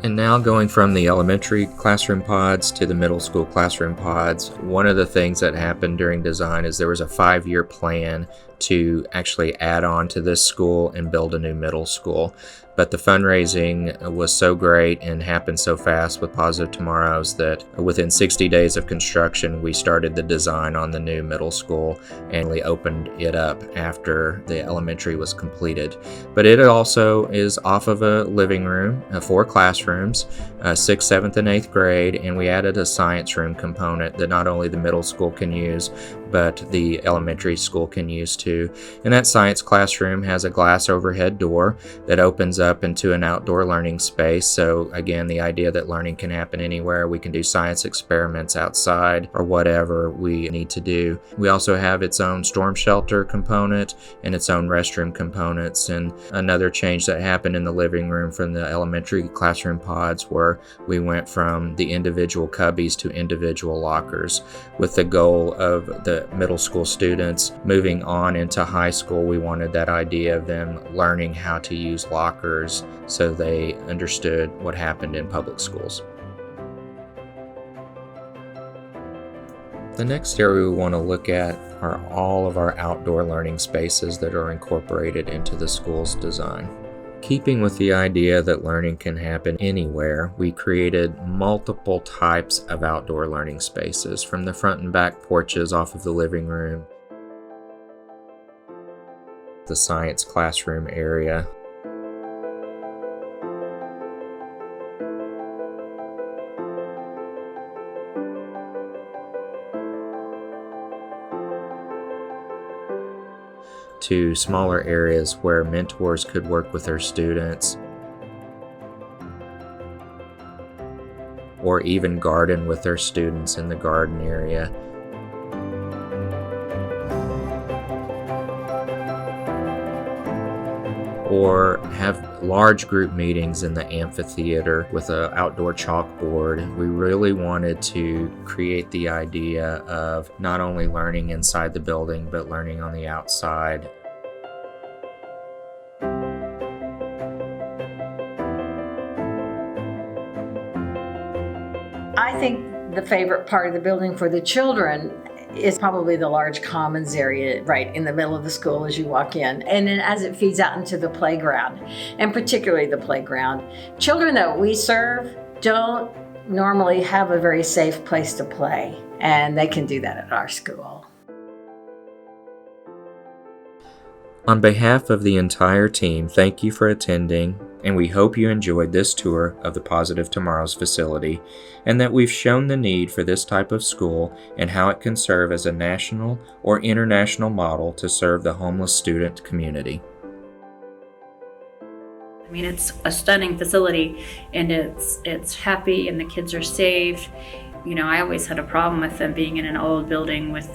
And now going from the elementary classroom pods to the middle school classroom pods, one of the things that happened during design is there was a 5-year plan to actually add on to this school and build a new middle school. But the fundraising was so great and happened so fast with Positive Tomorrows that within 60 days of construction, we started the design on the new middle school and we opened it up after the elementary was completed. But it also is off of a living room, 4 classrooms, 6th, 7th, and 8th grade, and we added a science room component that not only the middle school can use, but the elementary school can use too. And that science classroom has a glass overhead door that opens up into an outdoor learning space. So again, the idea that learning can happen anywhere. We can do science experiments outside or whatever we need to do. We also have its own storm shelter component and its own restroom components. And another change that happened in the living room from the elementary classroom pods where we went from the individual cubbies to individual lockers with the goal of the middle school students moving on into high school. We wanted that idea of them learning how to use lockers so they understood what happened in public schools. The next area we want to look at are all of our outdoor learning spaces that are incorporated into the school's design. Keeping with the idea that learning can happen anywhere, we created multiple types of outdoor learning spaces, from the front and back porches off of the living room, the science classroom area, to smaller areas where mentors could work with their students, or even garden with their students in the garden area. Or have large group meetings in the amphitheater with an outdoor chalkboard. We really wanted to create the idea of not only learning inside the building, but learning on the outside. I think the favorite part of the building for the children is probably the large commons area right in the middle of the school as you walk in, and then as it feeds out into the playground, and particularly the playground. Children that we serve don't normally have a very safe place to play, and they can do that at our school. On behalf of the entire team, thank you for attending, and we hope you enjoyed this tour of the Positive Tomorrows facility, and that we've shown the need for this type of school and how it can serve as a national or international model to serve the homeless student community. I mean, it's a stunning facility, and it's happy, and the kids are safe. You know, I always had a problem with them being in an old building with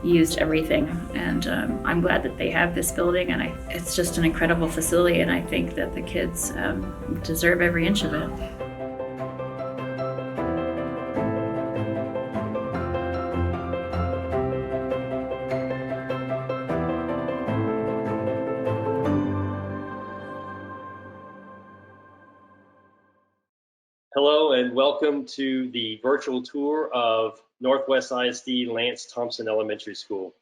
used everything, and I'm glad that they have this building, and it's just an incredible facility, and I think that the kids deserve every inch of it. Hello and welcome to the virtual tour of Northwest ISD Lance Thompson Elementary School.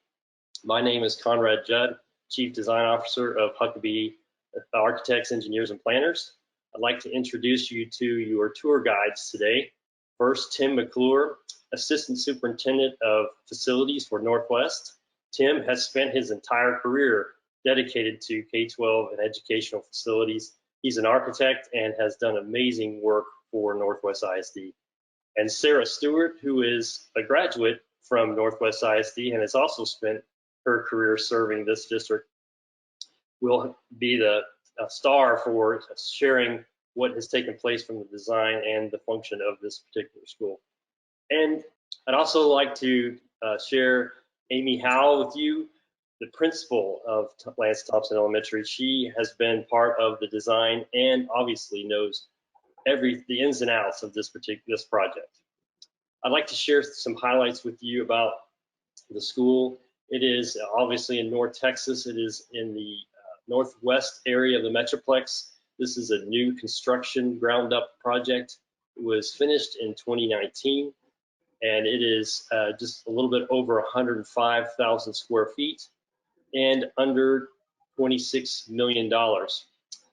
My name is Conrad Judd, Chief Design Officer of Huckabee Architects, Engineers, and Planners. I'd like to introduce you to your tour guides today. First, Tim McClure, Assistant Superintendent of Facilities for Northwest. Tim has spent his entire career dedicated to K-12 and educational facilities. He's an architect and has done amazing work for Northwest ISD. And Sarah Stewart, who is a graduate from Northwest ISD and has also spent her career serving this district, will be the star for sharing what has taken place from the design and the function of this particular school. And I'd also like to share Amy Howell with you, the principal of Lance Thompson Elementary. She has been part of the design and obviously knows the ins and outs of this project. I'd like to share some highlights with you about the school. It is obviously in North Texas. It is in the northwest area of the Metroplex. This is a new construction ground up project. It was finished in 2019, and it is just a little bit over 105,000 square feet. and under $26 million.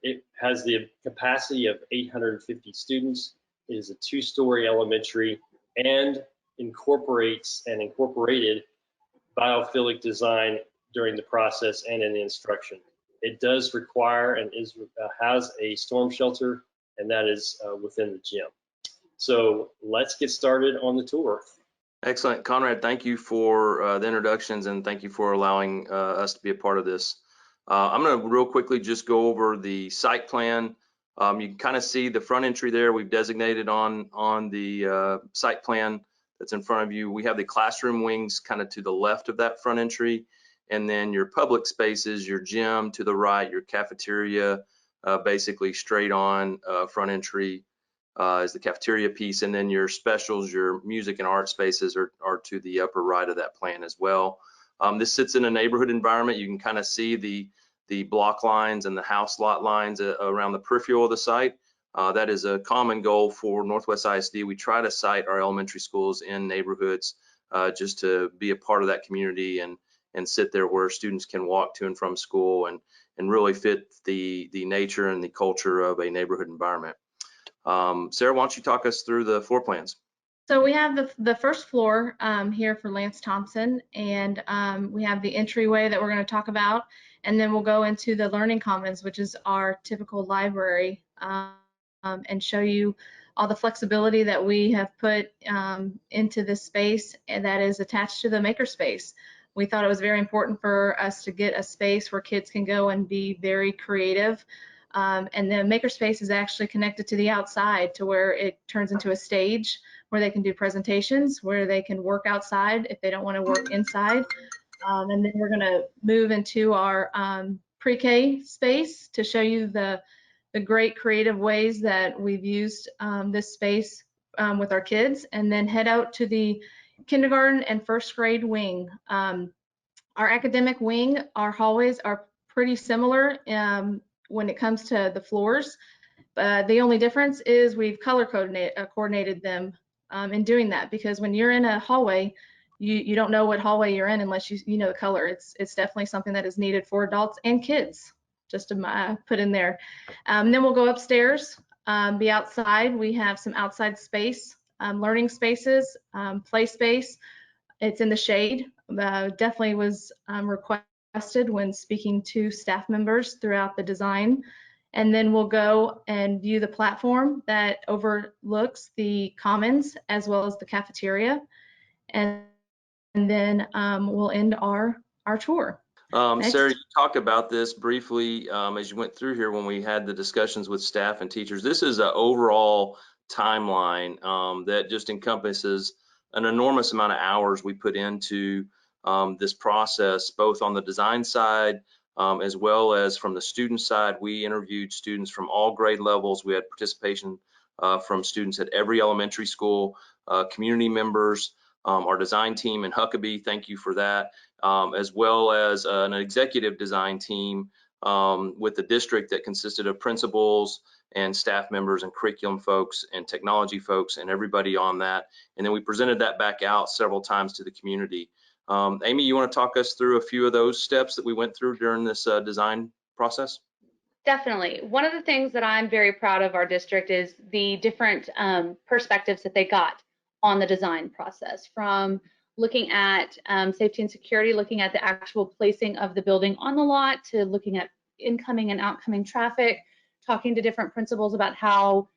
It has the capacity of 850 students. It is a two-story elementary and incorporated biophilic design during the process and in the instruction. It does require and has a storm shelter, and that is within the gym. So let's get started on the tour. Excellent. Conrad, thank you for the introductions, and thank you for allowing us to be a part of this. I'm going to real quickly just go over the site plan. You can kind of see the front entry there. We've designated on the site plan that's in front of you. We have the classroom wings kind of to the left of that front entry, and then your public spaces, your gym to the right, your cafeteria, basically straight on front entry is the cafeteria piece, and then your specials, your music and art spaces are to the upper right of that plan as well. This sits in a neighborhood environment. You can kind of see the block lines and the house lot lines around the peripheral of the site. That is a common goal for Northwest ISD. We try to site our elementary schools in neighborhoods just to be a part of that community and sit there where students can walk to and from school and really fit the nature and the culture of a neighborhood environment. Sarah, why don't you talk us through the floor plans? So we have the first floor here for Lance Thompson, and we have the entryway that we're going to talk about, and then we'll go into the Learning Commons, which is our typical library, and show you all the flexibility that we have put into this space, and that is attached to the makerspace. We thought it was very important for us to get a space where kids can go and be very creative. And the makerspace is actually connected to the outside to where it turns into a stage where they can do presentations, where they can work outside if they don't want to work inside. And then we're going to move into our pre-K space to show you the great creative ways that we've used this space with our kids, and then head out to the kindergarten and first grade wing. Our academic wing, our hallways are pretty similar when it comes to the floors. The only difference is we've color coordinated them in doing that, because when you're in a hallway, you don't know what hallway you're in unless you know the color. It's definitely something that is needed for adults and kids, just to put in there. Then we'll go upstairs, be outside. We have some outside space, learning spaces, play space. It's in the shade. Definitely was requested when speaking to staff members throughout the design. And then we'll go and view the platform that overlooks the commons as well as the cafeteria. And then we'll end our tour. Sarah, you talked about this briefly as you went through here when we had the discussions with staff and teachers. This is an overall timeline that just encompasses an enormous amount of hours we put into this process, both on the design side as well as from the student side. We interviewed students from all grade levels. We had participation from students at every elementary school, community members, our design team in Huckabee, thank you for that, as well as an executive design team with the district that consisted of principals and staff members and curriculum folks and technology folks and everybody on that. And then we presented that back out several times to the community. Amy, you want to talk us through a few of those steps that we went through during this design process? Definitely. One of the things that I'm very proud of our district is the different perspectives that they got on the design process, from looking at safety and security, looking at the actual placing of the building on the lot, to looking at incoming and outcoming traffic, talking to different principals about how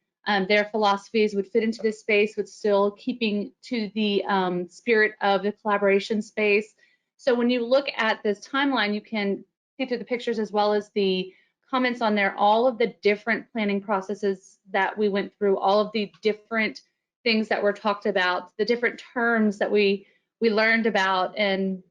their philosophies would fit into this space, but still keeping to the spirit of the collaboration space. So when you look at this timeline, you can see through the pictures as well as the comments on there, all of the different planning processes that we went through, all of the different things that were talked about, the different terms that we learned about. And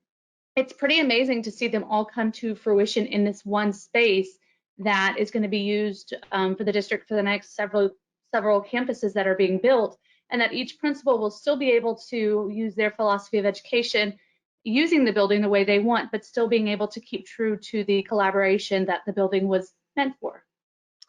it's pretty amazing to see them all come to fruition in this one space that is going to be used for the district for the next several campuses that are being built, and that each principal will still be able to use their philosophy of education using the building the way they want, but still being able to keep true to the collaboration that the building was meant for.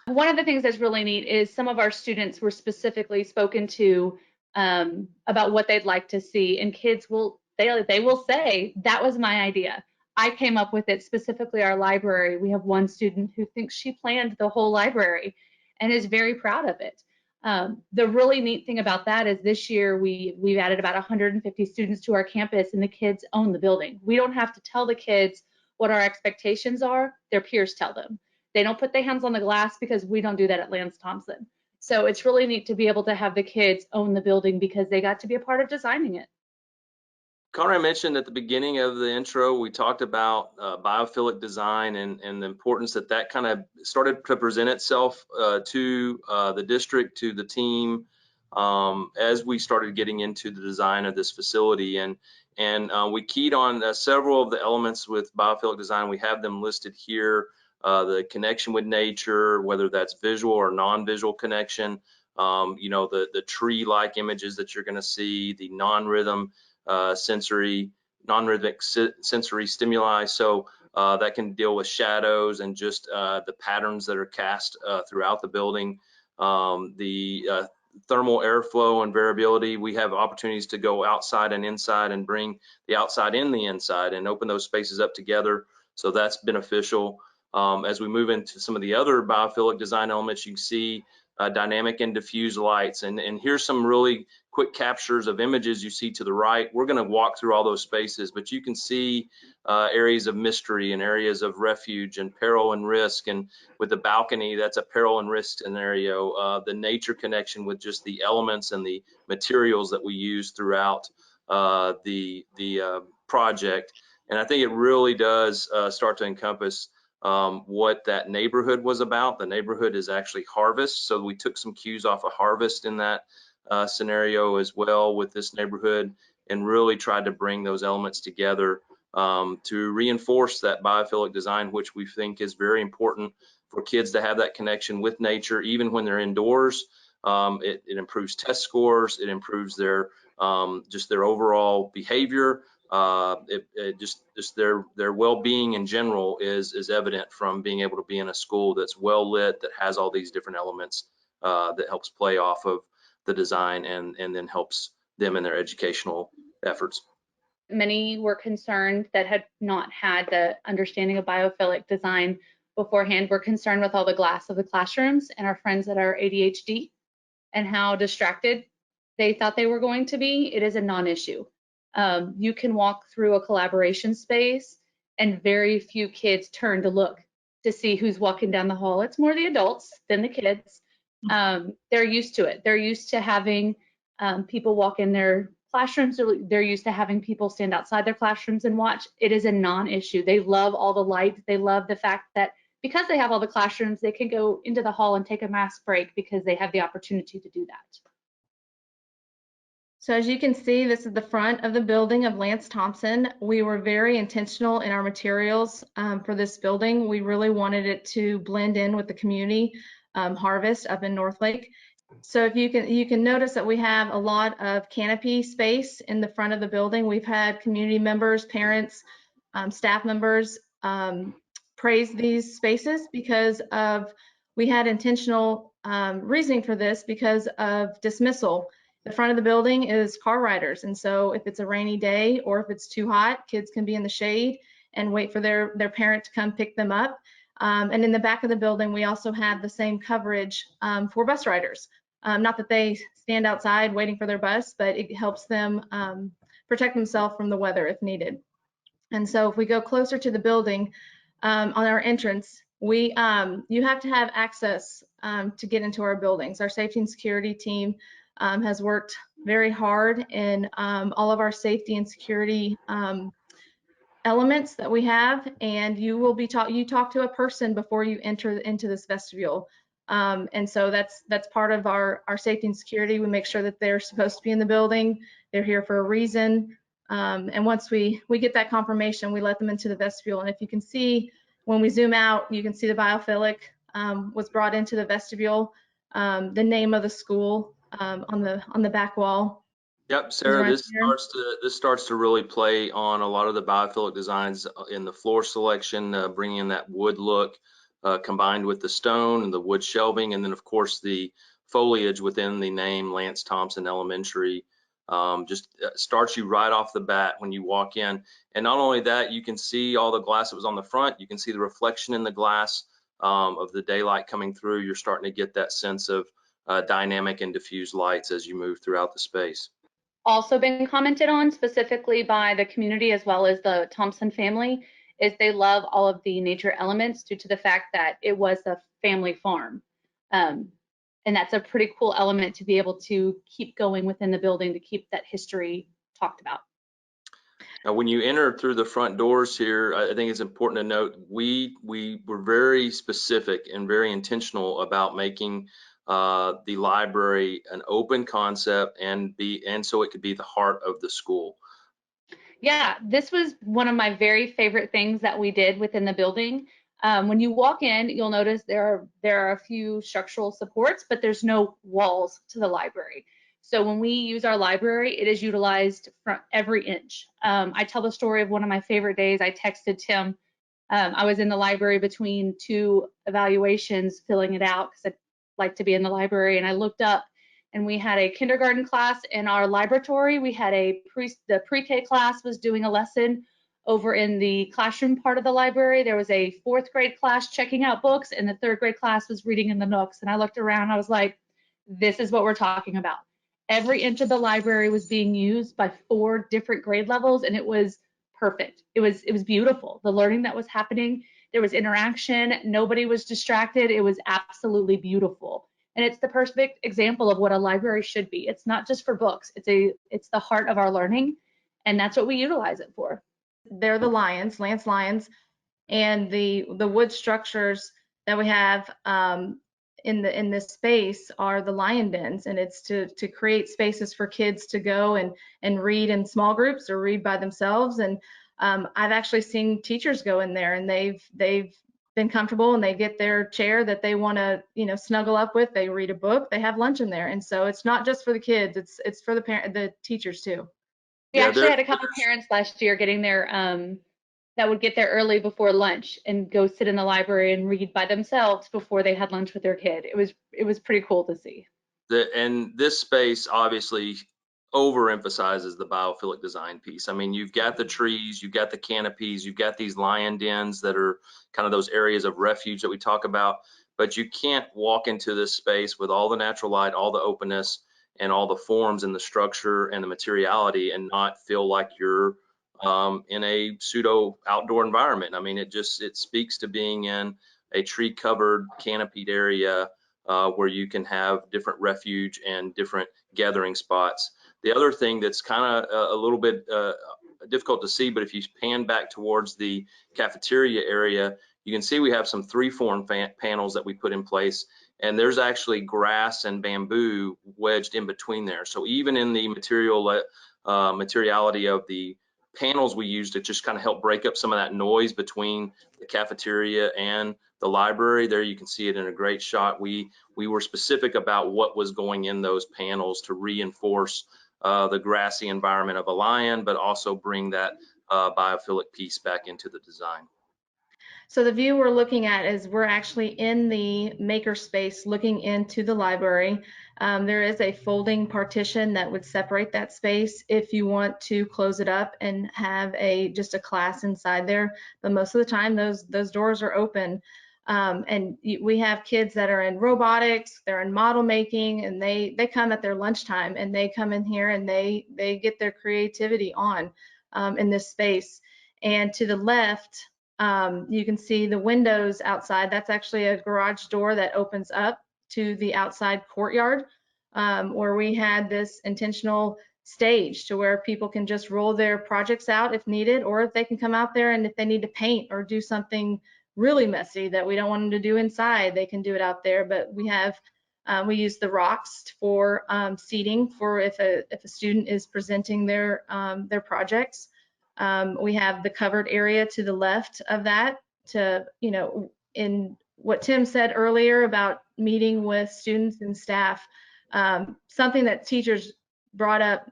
One of the things that's really neat is some of our students were specifically spoken to about what they'd like to see, and kids will they will say, that was my idea. I came up with it, specifically our library. We have one student who thinks she planned the whole library and is very proud of it. The really neat thing about that is this year we've added about 150 students to our campus, and the kids own the building. We don't have to tell the kids what our expectations are. Their peers tell them. They don't put their hands on the glass because we don't do that at Lance Thompson. So it's really neat to be able to have the kids own the building because they got to be a part of designing it. Conrad mentioned at the beginning of the intro, we talked about biophilic design and the importance that that kind of started to present itself to the district, to the team, as we started getting into the design of this facility. And we keyed on several of the elements with biophilic design. We have them listed here. The connection with nature, whether that's visual or non-visual connection, you know, the tree-like images that you're going to see, the non-rhythmic sensory stimuli. So that can deal with shadows and just the patterns that are cast throughout the building. The thermal airflow and variability, we have opportunities to go outside and inside and bring the outside in the inside and open those spaces up together. So that's beneficial. As we move into some of the other biophilic design elements, you can see dynamic and diffuse lights. And here's some really quick captures of images you see to the right. We're going to walk through all those spaces, but you can see areas of mystery and areas of refuge and peril and risk. And with the balcony, that's a peril and risk scenario. The nature connection with just the elements and the materials that we use throughout the project. And I think it really does start to encompass what that neighborhood was about. The neighborhood is actually Harvest, so we took some cues off of Harvest in that scenario as well with this neighborhood, and really tried to bring those elements together to reinforce that biophilic design, which we think is very important for kids to have that connection with nature, even when they're indoors. It improves test scores, it improves their just their overall behavior. Just their well-being in general is evident from being able to be in a school that's well lit, that has all these different elements that helps play off of the design and then helps them in their educational efforts. Many were concerned that had not had the understanding of biophilic design beforehand. We're concerned with all the glass of the classrooms and our friends that are ADHD and how distracted they thought they were going to be. It is a non-issue. You can walk through a collaboration space and very few kids turn to look to see who's walking down the hall. It's more the adults than the kids. They're used to it. They're used to having people walk in their classrooms. They're used to having people stand outside their classrooms and watch. It is a non-issue. They love all the light. They love the fact that because they have all the classrooms, they can go into the hall and take a mask break because they have the opportunity to do that. So as you can see, this is the front of the building of Lance Thompson. We were very intentional in our materials for this building. We really wanted it to blend in with the community Harvest up in Northlake. So if you can notice that we have a lot of canopy space in the front of the building. We've had community members, parents, staff members praise these spaces because of, we had intentional reasoning for this because of dismissal. The front of the building is car riders, and so if it's a rainy day or if it's too hot, kids can be in the shade and wait for their parent to come pick them up. And in the back of the building, we also have the same coverage for bus riders. Not that they stand outside waiting for their bus, but it helps them protect themselves from the weather if needed. And so if we go closer to the building, on our entrance, you have to have access to get into our buildings. Our safety and security team has worked very hard in all of our safety and security elements that we have, and you talk to a person before you enter into this vestibule. And so that's part of our safety and security. We make sure that they're supposed to be in the building, they're here for a reason. And once we get that confirmation, we let them into the vestibule. And if you can see, when we zoom out, you can see the biophilic was brought into the vestibule, the name of the school on the back wall. Yep, Sarah, Right this starts to really play on a lot of the biophilic designs in the floor selection, bringing in that wood look combined with the stone and the wood shelving, and then of course the foliage within the name Lance Thompson Elementary. Just starts you right off the bat when you walk in. And not only that, you can see all the glass that was on the front. You can see the reflection in the glass of the daylight coming through. You're starting to get that sense of dynamic and diffused lights as you move throughout the space. Also been commented on specifically by the community as well as the Thompson family is they love all of the nature elements due to the fact that it was a family farm. And that's a pretty cool element to be able to keep going within the building to keep that history talked about. Now, when you enter through the front doors here, I think it's important to note we were very specific and very intentional about making the library an open concept and so it could be the heart of the school. Yeah, this was one of my very favorite things that we did within the building. When you walk in, you'll notice there are a few structural supports, but there's no walls to the library. So when we use our library, it is utilized from every inch. I tell the story of one of my favorite days. I texted Tim. I was in the library between 2 evaluations, filling it out because I like to be in the library, and I looked up and we had a kindergarten class in our laboratory. We had the pre-K class was doing a lesson over in the classroom part of the library. There was a 4th grade class checking out books, and the 3rd grade class was reading in the nooks. And I looked around, I was like, this is what we're talking about. Every inch of the library was being used by 4 different grade levels, and it was perfect. It was beautiful. The learning that was happening, there was interaction, nobody was distracted. It was absolutely beautiful. And it's the perfect example of what a library should be. It's not just for books. It's the heart of our learning, and that's what we utilize it for. They're the lions, Lance lions, and the wood structures that we have in this space are the lion dens, and it's to create spaces for kids to go and read in small groups or read by themselves. And I've actually seen teachers go in there, and they've been comfortable, and they get their chair that they want to snuggle up with. They read a book, they have lunch in there, and so it's not just for the kids, it's for the teachers too. We actually had a couple parents last year getting there that would get there early before lunch and go sit in the library and read by themselves before they had lunch with their kid. It was pretty cool to see. And this space obviously overemphasizes the biophilic design piece. I mean, you've got the trees, you've got the canopies, you've got these lion dens that are kind of those areas of refuge that we talk about, but you can't walk into this space with all the natural light, all the openness, and all the forms and the structure and the materiality and not feel like you're in a pseudo outdoor environment. I mean, it speaks to being in a tree covered canopied area where you can have different refuge and different gathering spots. The other thing that's kind of a little bit difficult to see, but if you pan back towards the cafeteria area, you can see we have some 3-form panels that we put in place, and there's actually grass and bamboo wedged in between there. So even in the materiality of the panels we used to just kind of help break up some of that noise between the cafeteria and the library, there you can see it in a great shot. We were specific about what was going in those panels to reinforce the grassy environment of a lion, but also bring that biophilic piece back into the design. So the view we're looking at is we're actually in the maker space looking into the library. There is a folding partition that would separate that space if you want to close it up and have just a class inside there. But most of the time those doors are open. And we have kids that are in robotics, they're in model making, and they come at their lunchtime, and they come in here and they get their creativity on in this space. And to the left, you can see the windows outside. That's actually a garage door that opens up to the outside courtyard, where we had this intentional stage to where people can just roll their projects out if needed, or if they can come out there and if they need to paint or do something really messy that we don't want them to do inside, they can do it out there. But we use the rocks for seating for if a student is presenting their projects. We have the covered area to the left of that to, in what Tim said earlier about meeting with students and staff, something that teachers brought up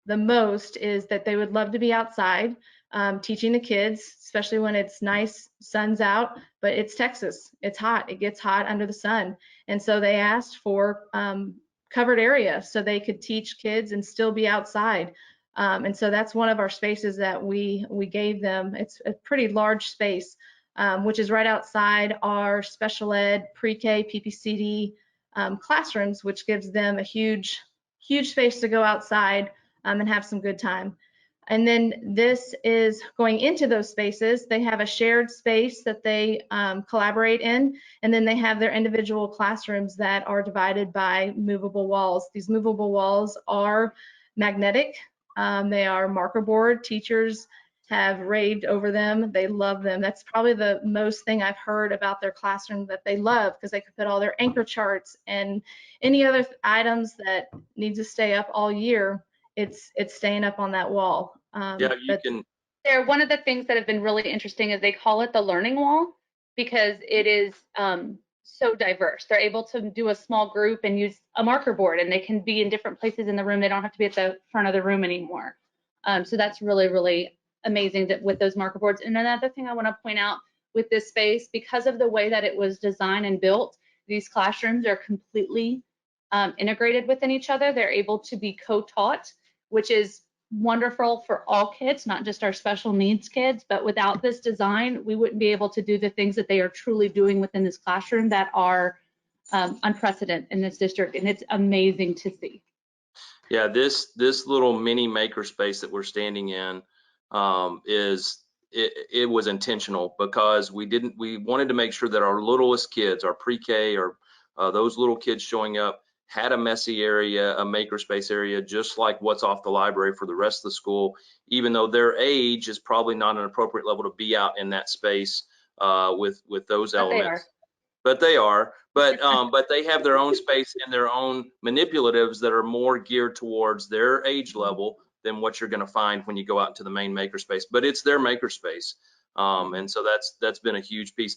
the most is that they would love to be outside teaching the kids, especially when it's nice, sun's out, but it's Texas, it's hot, it gets hot under the sun. And so they asked for covered area so they could teach kids and still be outside. And so that's one of our spaces that we gave them. It's a pretty large space, which is right outside our special ed, pre-K, PPCD classrooms, which gives them a huge space to go outside and have some good time. And then this is going into those spaces. They have a shared space that they collaborate in, and then they have their individual classrooms that are divided by movable walls. These movable walls are magnetic. They are marker board. Teachers have raved over them. They love them. That's probably the most thing I've heard about their classroom that they love, because they could put all their anchor charts and any other items that need to stay up all year. It's staying up on that wall. Yeah, you can. There, one of the things that have been really interesting is they call it the learning wall, because it is so diverse. They're able to do a small group and use a marker board, and they can be in different places in the room. They don't have to be at the front of the room anymore. So that's really, really amazing that with those marker boards. And another thing I want to point out with this space, because of the way that it was designed and built, these classrooms are completely integrated within each other. They're able to be co-taught, which is wonderful for all kids, not just our special needs kids. But without this design, we wouldn't be able to do the things that they are truly doing within this classroom that are unprecedented in this district, and it's amazing to see. Yeah, this little mini makerspace that we're standing in it was intentional, because we wanted to make sure that our littlest kids, our pre-K or those little kids showing up, had a messy area, a makerspace area, just like what's off the library for the rest of the school, even though their age is probably not an appropriate level to be out in that space with those elements. But they are. But they have their own space and their own manipulatives that are more geared towards their age level than what you're going to find when you go out into the main makerspace. But it's their makerspace, and so that's been a huge piece.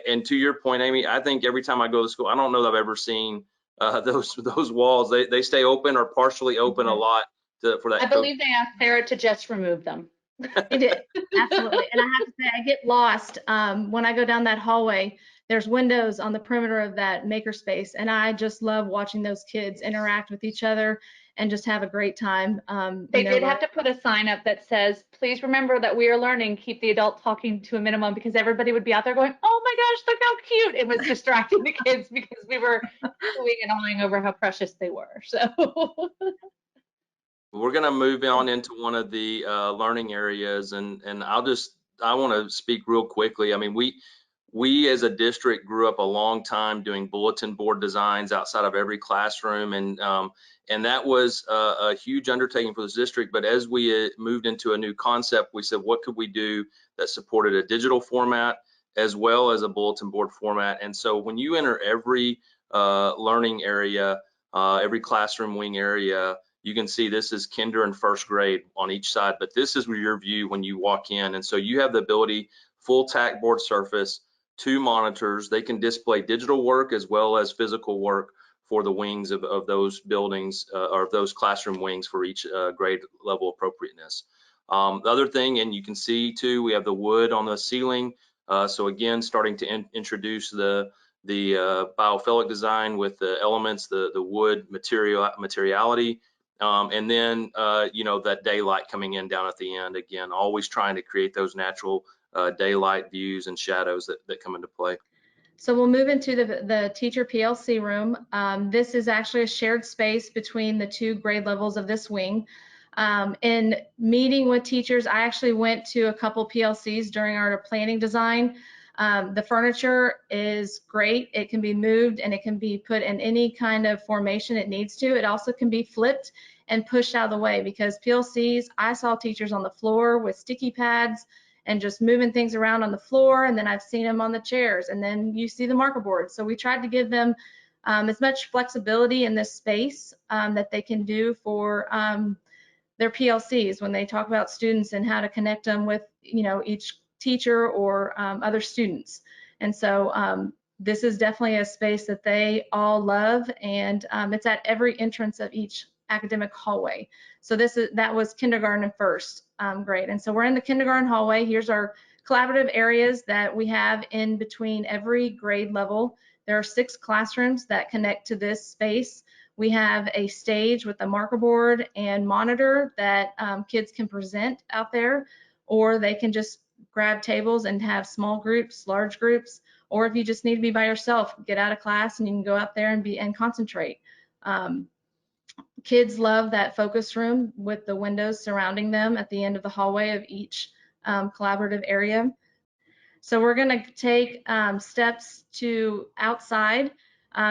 And to your point, Amy, I think every time I go to school, I don't know that I've ever seen those walls. They stay open or partially open a lot for that. I believe they asked Sarah to just remove them. They did, absolutely. And I have to say, I get lost when I go down that hallway. There's windows on the perimeter of that makerspace, and I just love watching those kids interact with each other and just have a great time. They did have to put a sign up that says, please remember that we are learning, keep the adult talking to a minimum, because everybody would be out there going, oh my gosh, look how cute. It was distracting the kids because we were chewing and awing over how precious they were. So we're going to move on into one of the learning areas, and I want to speak real quickly. I mean, we as a district grew up a long time doing bulletin board designs outside of every classroom, and that was a huge undertaking for this district. But as we moved into a new concept, we said, what could we do that supported a digital format as well as a bulletin board format? And so when you enter every learning area, every classroom wing area, you can see this is kinder and first grade on each side, but this is your view when you walk in. And so you have the ability, full tack board surface, 2 monitors. They can display digital work as well as physical work for the wings of those buildings or of those classroom wings for each grade level appropriateness. The other thing, and you can see too, we have the wood on the ceiling. So again, starting to introduce the biophilic design with the elements, the wood materiality. And then, you know, that daylight coming in down at the end, again, always trying to create those natural daylight views and shadows that come into play. So we'll move into the teacher PLC room. This is actually a shared space between the 2 grade levels of this wing. In meeting with teachers, I actually went to a couple PLCs during our planning design. The furniture is great. It can be moved and it can be put in any kind of formation it needs to. It also can be flipped and pushed out of the way, because PLCs, I saw teachers on the floor with sticky pads and just moving things around on the floor, and then I've seen them on the chairs, and then you see the marker board. So we tried to give them as much flexibility in this space that they can do for their PLCs when they talk about students and how to connect them with, you know, each teacher or other students. And so this is definitely a space that they all love, and it's at every entrance of each academic hallway. So that was kindergarten and first grade. And so we're in the kindergarten hallway. Here's our collaborative areas that we have in between every grade level. There are 6 classrooms that connect to this space. We have a stage with a marker board and monitor that kids can present out there, or they can just grab tables and have small groups, large groups, or if you just need to be by yourself, get out of class and you can go out there and concentrate. Kids love that focus room with the windows surrounding them at the end of the hallway of each collaborative area. So we're going to take steps to outside.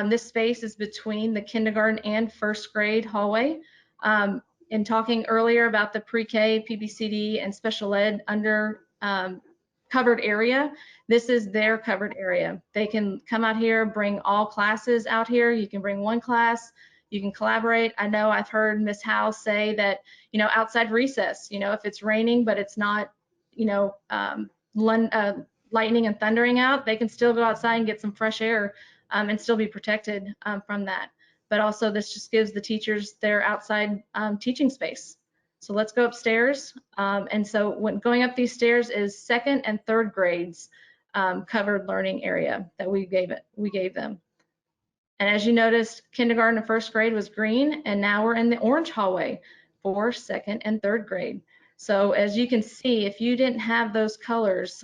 This space is between the kindergarten and first grade hallway. In talking earlier about the pre-K, PBCD, and special ed under covered area, this is their covered area. They can come out here, bring all classes out here. You can bring one class, you can collaborate. I know I've heard Ms. Howe say that, you know, outside recess, you know, if it's raining but it's not, you know, lightning and thundering out, they can still go outside and get some fresh air and still be protected from that. But also this just gives the teachers their outside teaching space. So let's go upstairs. And so when going up these stairs is second and third grades covered learning area that we gave them. And as you noticed, kindergarten and first grade was green, and now we're in the orange hallway for second and third grade. So as you can see, if you didn't have those colors,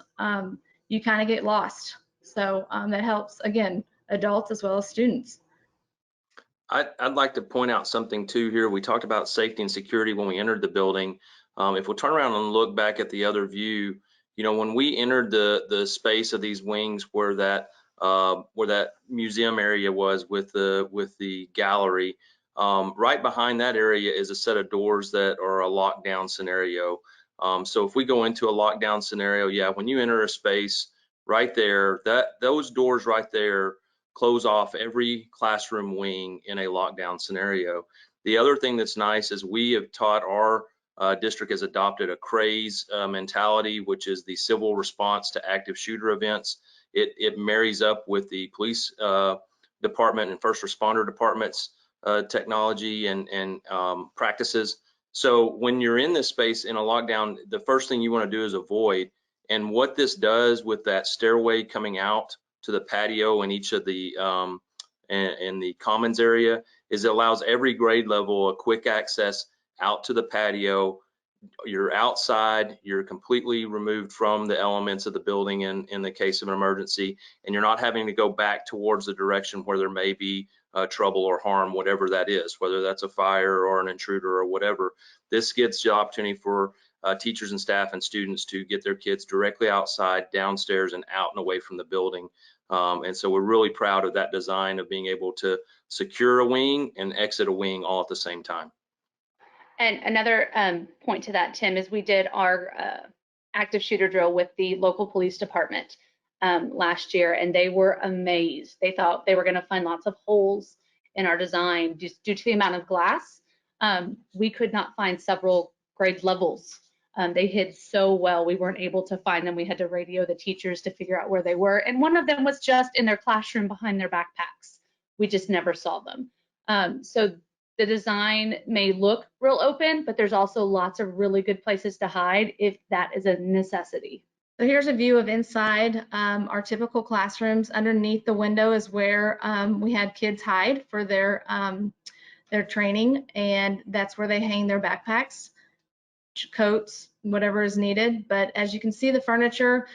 you kind of get lost. So that helps, again, adults as well as students. I'd like to point out something too here. We talked about safety and security when we entered the building. If we'll turn around and look back at the other view, you know, when we entered the space of these wings where that museum area was with the gallery, right behind that area is a set of doors that are a lockdown scenario. So if we go into a lockdown scenario, yeah, when you enter a space right there, those doors right there close off every classroom wing in a lockdown scenario. The other thing that's nice is we have taught our district has adopted a CRAZE mentality, which is the civil response to active shooter events. It marries up with the police department and first responder departments technology and practices. So when you're in this space in a lockdown, the first thing you want to do is avoid. And what this does with that stairway coming out to the patio and each of the in the commons area is it allows every grade level a quick access out to the patio. You're outside, you're completely removed from the elements of the building in the case of an emergency, and you're not having to go back towards the direction where there may be trouble or harm, whatever that is, whether that's a fire or an intruder or whatever. This gives the opportunity for teachers and staff and students to get their kids directly outside, downstairs, and out and away from the building. And so we're really proud of that design of being able to secure a wing and exit a wing all at the same time. And another point to that, Tim, is we did our active shooter drill with the local police department last year, and they were amazed. They thought they were going to find lots of holes in our design just due to the amount of glass. We could not find several grade levels. They hid so well, we weren't able to find them. We had to radio the teachers to figure out where they were. And one of them was just in their classroom behind their backpacks. We just never saw them. So the design may look real open, but there's also lots of really good places to hide if that is a necessity. So here's a view of inside our typical classrooms. Underneath the window is where we had kids hide for their training, and that's where they hang their backpacks, coats, whatever is needed. But as you can see, the furniture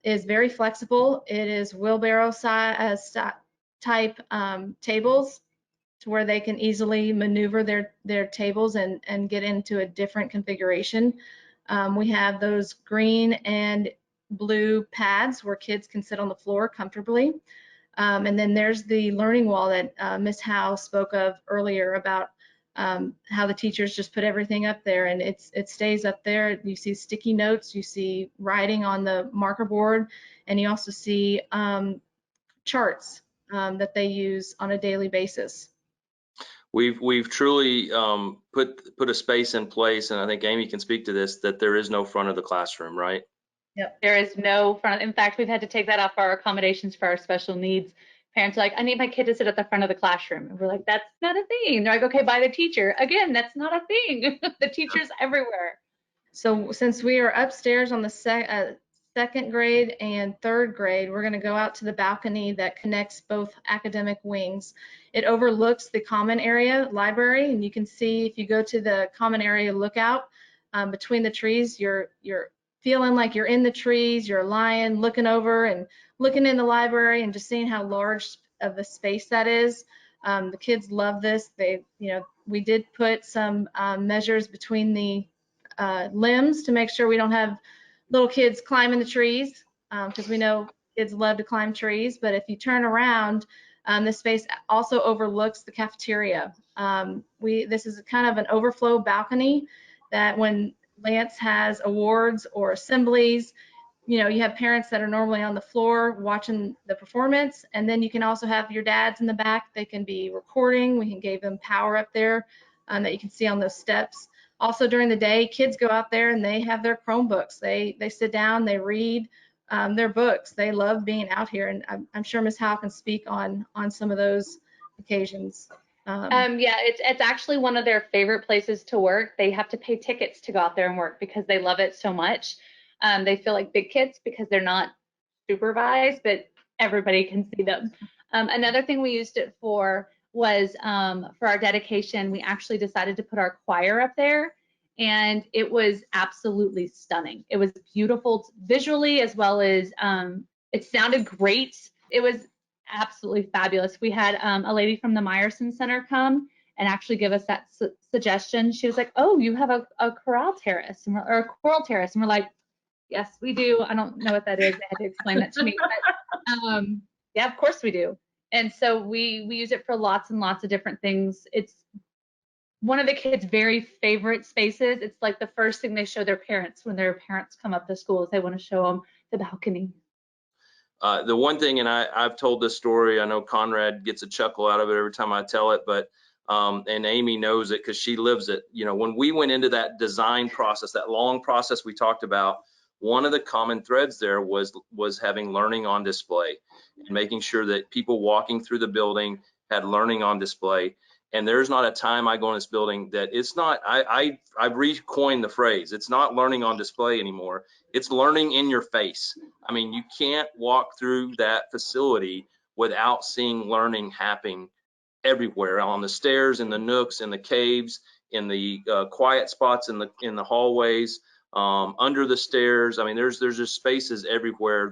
is very flexible. It is wheelbarrow size type tables to where they can easily maneuver their tables and get into a different configuration. We have those green and blue pads where kids can sit on the floor comfortably. And then there's the learning wall that Ms. Howe spoke of earlier about how the teachers just put everything up there, and it stays up there. You see sticky notes, you see writing on the marker board, and you also see charts that they use on a daily basis. We've truly put a space in place, and I think Amy can speak to this, that there is no front of the classroom, right? Yep, there is no front. In fact, we've had to take that off our accommodations for our special needs. Parents are like, I need my kid to sit at the front of the classroom. And we're like, that's not a thing. They're like, okay, by the teacher. Again, that's not a thing. The teacher's everywhere. So since we are upstairs on the second grade and third grade, we're going to go out to the balcony that connects both academic wings. It overlooks the common area library, and you can see if you go to the common area lookout between the trees, you're feeling like you're in the trees, you're lying, looking over and looking in the library and just seeing how large of a space that is. The kids love this. We did put some measures between the limbs to make sure we don't have little kids climbing the trees, because we know kids love to climb trees. But if you turn around, this space also overlooks the cafeteria. This is kind of an overflow balcony that when Lance has awards or assemblies, you have parents that are normally on the floor watching the performance, and then you can also have your dads in the back. They can be recording. We can give them power up there that you can see on those steps. Also during the day, kids go out there and they have their Chromebooks. They sit down, they read their books. They love being out here, and I'm sure Ms. Howe can speak on some of those occasions. Yeah, it's actually one of their favorite places to work. They have to pay tickets to go out there and work because they love it so much. They feel like big kids because they're not supervised, but everybody can see them. Another thing we used it for was for our dedication, we actually decided to put our choir up there, and it was absolutely stunning. It was beautiful visually, as well as it sounded great. It was absolutely fabulous. We had a lady from the Meyerson Center come and actually give us that suggestion. She was like, "Oh, you have a choral terrace or a choral terrace," and we're like, "Yes, we do." I don't know what that is. They had to explain that to me. But, yeah, of course we do. And so we use it for lots and lots of different things. It's one of the kids' very favorite spaces. It's like the first thing they show their parents when their parents come up to school is they want to show them the balcony. The one thing, and I've told this story, I know Conrad gets a chuckle out of it every time I tell it, but and Amy knows it because she lives it. When we went into that design process, that long process we talked about, one of the common threads there was having learning on display and making sure that people walking through the building had learning on display. And there's not a time I go in this building that it's not, I've recoined the phrase, it's not learning on display anymore. It's learning in your face. I mean, you can't walk through that facility without seeing learning happening everywhere, on the stairs, in the nooks, in the caves, in the quiet spots in the hallways, under the stairs. I mean, there's just spaces everywhere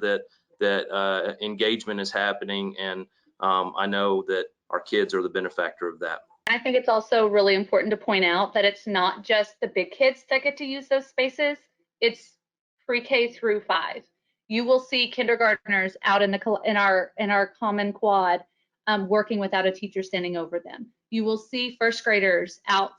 that engagement is happening, and I know that our kids are the benefactor of that. I think it's also really important to point out that it's not just the big kids that get to use those spaces. It's pre-K through 5. You will see kindergartners out in our common quad working without a teacher standing over them. You will see first graders out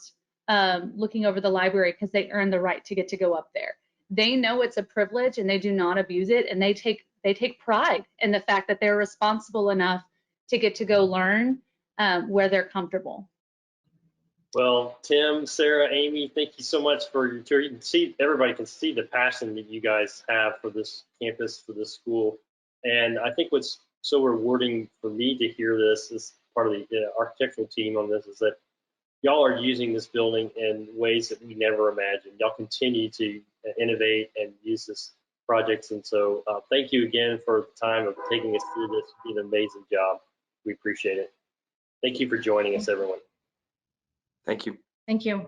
looking over the library because they earn the right to get to go up there. They know it's a privilege and they do not abuse it, and they take pride in the fact that they're responsible enough to get to go learn where they're comfortable. Well, Tim, Sarah, Amy, thank you so much for your tour. You can see, everybody can see the passion that you guys have for this campus, for this school. And I think what's so rewarding for me to hear this as part of the architectural team on this is that y'all are using this building in ways that we never imagined. Y'all continue to innovate and use this projects. And so thank you again for the time of taking us through this. You did an amazing job. We appreciate it. Thank you for joining us, everyone. Thank you. Thank you.